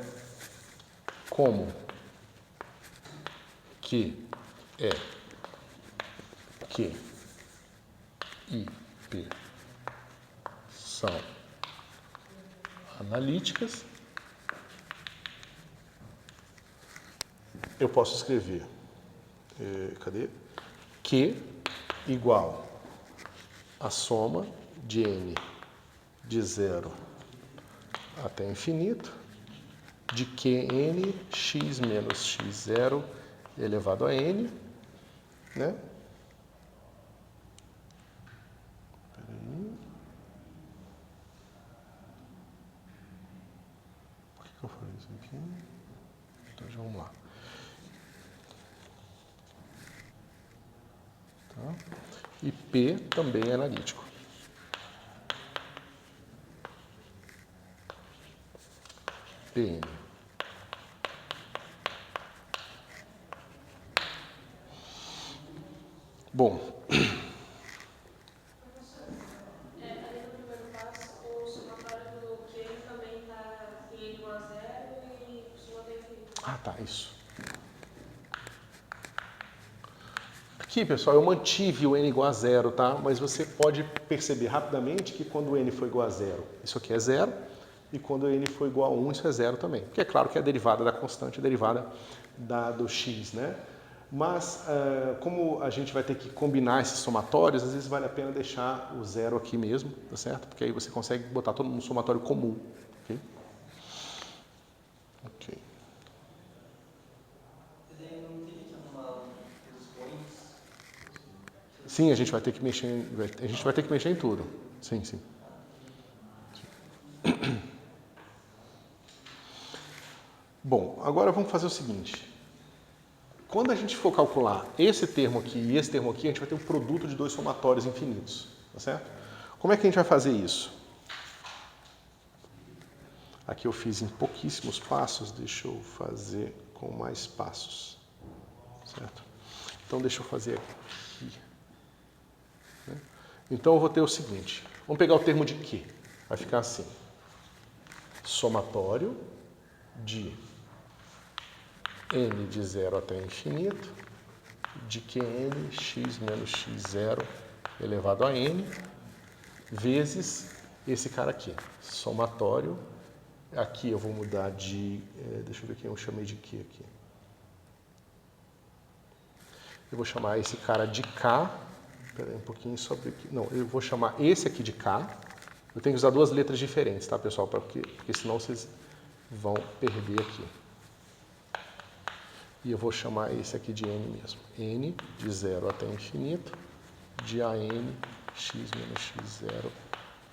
como que é que e P são analíticas, eu posso escrever Q igual a soma de n de 0 até infinito de Qn x menos x0 elevado a n, né? Peraí. Por que eu falei isso aqui? Então já vamos lá. Tá? E P também é analítico. Pn. Bom. Ali no primeiro passo, o somatório do Q também está em n igual a 0 e costuma ter infinito. Ah, tá, isso. Aqui, pessoal, eu mantive o n igual a 0, tá? Mas você pode perceber rapidamente que quando o n for igual a 0, isso aqui é 0, e quando o n for igual a 1, isso é 0 também. Porque é claro que é a derivada da constante, a derivada do x, né? Mas, como a gente vai ter que combinar esses somatórios, às vezes vale a pena deixar o 0 aqui mesmo, tá certo? Porque aí você consegue botar todo um somatório comum, ok? Ok. Sim, a gente vai ter que mexer em tudo. Sim, sim. Bom, agora vamos fazer o seguinte. Quando a gente for calcular esse termo aqui e esse termo aqui, a gente vai ter um produto de dois somatórios infinitos, tá certo? Como é que a gente vai fazer isso? Aqui eu fiz em pouquíssimos passos, deixa eu fazer com mais passos, certo? Então deixa eu fazer aqui. Então eu vou ter o seguinte, vamos pegar o termo de Q, vai ficar assim, somatório de n de 0 até infinito, de Qn x menos x0 elevado a n, vezes esse cara aqui, somatório, aqui eu vou mudar de, deixa eu ver quem eu chamei de Q aqui. Eu vou chamar esse cara de K, espera aí um pouquinho sobre aqui, não, eu vou chamar esse aqui de K, eu tenho que usar duas letras diferentes, tá pessoal, porque senão vocês vão perder aqui. E eu vou chamar esse aqui de n mesmo, n de 0 até infinito, de an x menos x0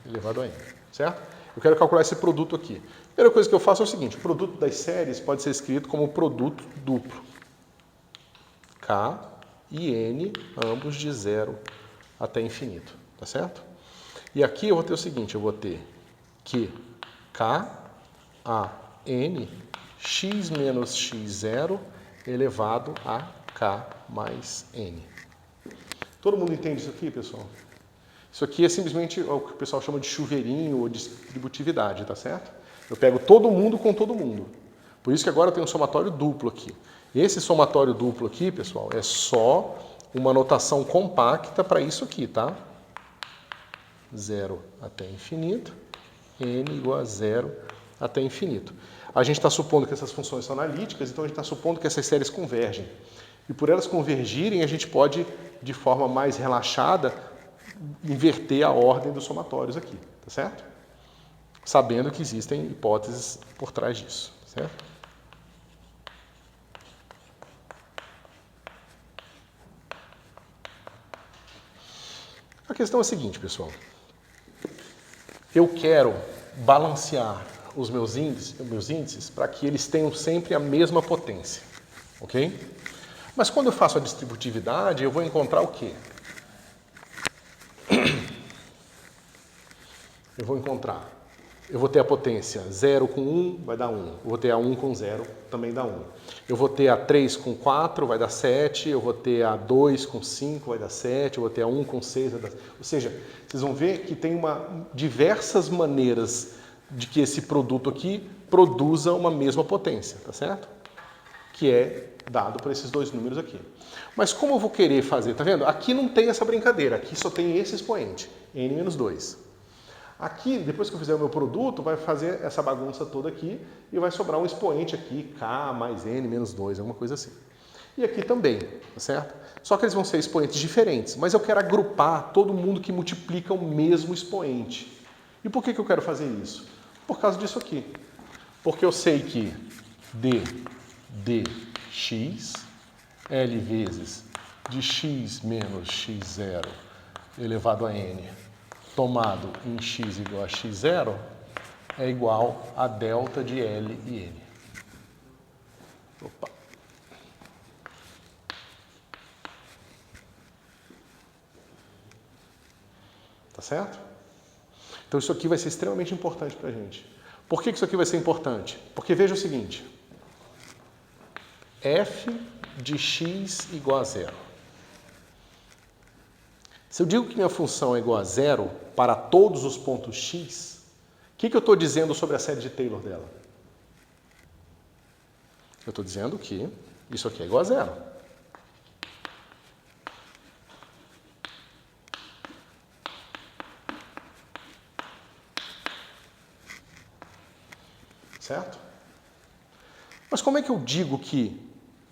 elevado a n, certo? Eu quero calcular esse produto aqui. A primeira coisa que eu faço é o seguinte, o produto das séries pode ser escrito como produto duplo. K e N, ambos de 0 até infinito, tá certo? E aqui eu vou ter o seguinte, eu vou ter que K a N x menos x0 elevado a K mais N. Todo mundo entende isso aqui, pessoal? Isso aqui é simplesmente o que o pessoal chama de chuveirinho ou distributividade, tá certo? Eu pego todo mundo com todo mundo. Por isso que agora eu tenho um somatório duplo aqui. Esse somatório duplo aqui, pessoal, é só uma notação compacta para isso aqui, tá? 0 até infinito, n igual a 0 até infinito. A gente está supondo que essas funções são analíticas, então a gente está supondo que essas séries convergem. E por elas convergirem, a gente pode, de forma mais relaxada, inverter a ordem dos somatórios aqui, tá certo? Sabendo que existem hipóteses por trás disso, certo? A questão é a seguinte, pessoal. Eu quero balancear os meus índices para que eles tenham sempre a mesma potência, ok? Mas quando eu faço a distributividade, eu vou encontrar o quê? Eu vou ter a potência 0 com 1, vai dar 1. Eu vou ter a 1 com 0, também dá 1. Eu vou ter a 3 com 4, vai dar 7. Eu vou ter a 2 com 5, vai dar 7. Eu vou ter a 1 com 6, vai dar... Ou seja, vocês vão ver que tem diversas maneiras de que esse produto aqui produza uma mesma potência, tá certo? Que é dado por esses dois números aqui. Mas como eu vou querer fazer, tá vendo? Aqui não tem essa brincadeira, aqui só tem esse expoente, n menos 2. Aqui, depois que eu fizer o meu produto, vai fazer essa bagunça toda aqui e vai sobrar um expoente aqui, k mais n menos 2, alguma coisa assim. E aqui também, tá certo? Só que eles vão ser expoentes diferentes, mas eu quero agrupar todo mundo que multiplica o mesmo expoente. E por que eu quero fazer isso? Por causa disso aqui. Porque eu sei que d dx, L vezes de x menos x0 elevado a n, tomado em x igual a x0, é igual a delta de L e N. Opa. Tá certo? Então isso aqui vai ser extremamente importante para a gente. Por que isso aqui vai ser importante? Porque veja o seguinte, f de x igual a 0. Se eu digo que minha função é igual a 0 para todos os pontos x, o que eu estou dizendo sobre a série de Taylor dela? Eu estou dizendo que isso aqui é igual a 0. Certo? Mas como é que eu digo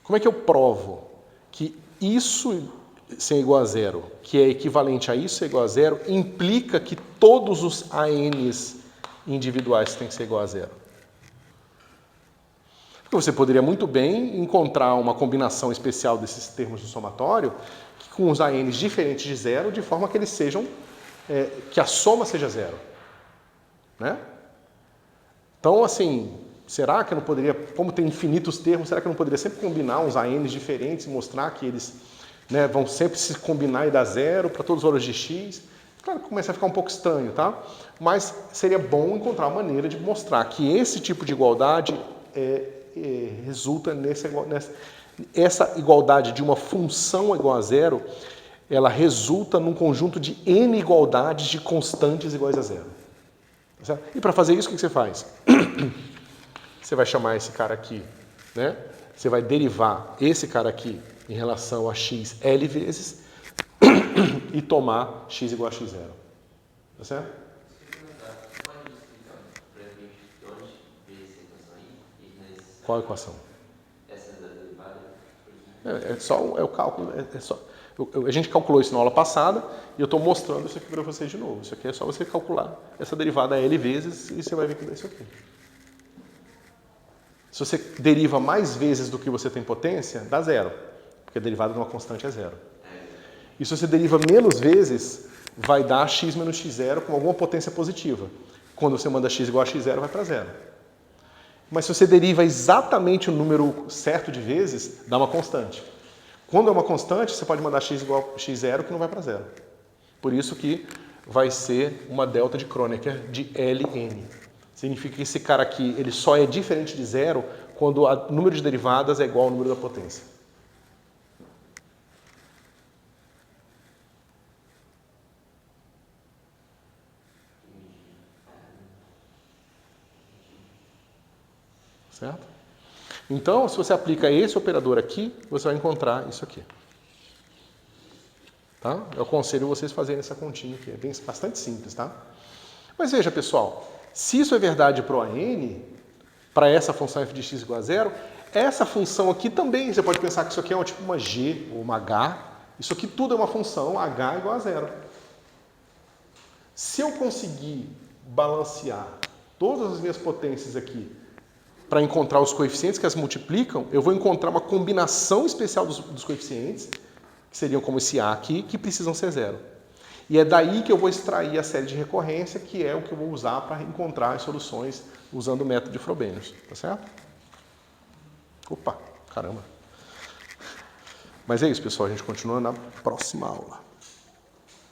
como é que eu provo que isso ser igual a 0, que é equivalente a isso ser igual a 0, implica que todos os ANs individuais têm que ser igual a 0? Porque você poderia muito bem encontrar uma combinação especial desses termos do somatório com os ANs diferentes de 0, de forma que eles sejam, que a soma seja 0. Né? Então, assim, será que eu não poderia, como tem infinitos termos, será que eu não poderia sempre combinar uns ANs diferentes e mostrar que eles, né, vão sempre se combinar e dar 0 para todos os valores de x? Claro que começa a ficar um pouco estranho, tá? Mas seria bom encontrar uma maneira de mostrar que esse tipo de igualdade resulta essa igualdade de uma função igual a zero, ela resulta num conjunto de n igualdades de constantes iguais a zero. Tá certo? E para fazer isso, o que você faz? Você vai chamar esse cara aqui, né? Você vai derivar esse cara aqui em relação a x L vezes e tomar x igual a x0. Tá certo? Qual a equação? Essa da derivada? É o cálculo. A gente calculou isso na aula passada e eu estou mostrando isso aqui para vocês de novo. Isso aqui é só você calcular essa derivada L vezes e você vai ver que dá isso aqui. Se você deriva mais vezes do que você tem potência, dá zero, porque a derivada de uma constante é zero. E se você deriva menos vezes, vai dar x menos x0 com alguma potência positiva. Quando você manda x igual a x0, vai para zero. Mas se você deriva exatamente o número certo de vezes, dá uma constante. Quando é uma constante, você pode mandar x igual a x0 que não vai para zero. Por isso que vai ser uma delta de Kronecker de Ln. Significa que esse cara aqui ele só é diferente de zero quando o número de derivadas é igual ao número da potência. Certo? Então, se você aplica esse operador aqui, você vai encontrar isso aqui. Tá? Eu aconselho vocês fazerem essa continha aqui. É bastante simples, tá? Mas veja, pessoal, se isso é verdade para o AN, para essa função f de x igual a zero, essa função aqui também, você pode pensar que isso aqui é tipo uma g ou uma h. Isso aqui tudo é uma função h igual a zero. Se eu conseguir balancear todas as minhas potências aqui para encontrar os coeficientes que as multiplicam, eu vou encontrar uma combinação especial dos coeficientes, que seriam como esse A aqui, que precisam ser zero. E é daí que eu vou extrair a série de recorrência, que é o que eu vou usar para encontrar as soluções usando o método de Frobenius. Tá certo? Opa, caramba. Mas é isso, pessoal. A gente continua na próxima aula.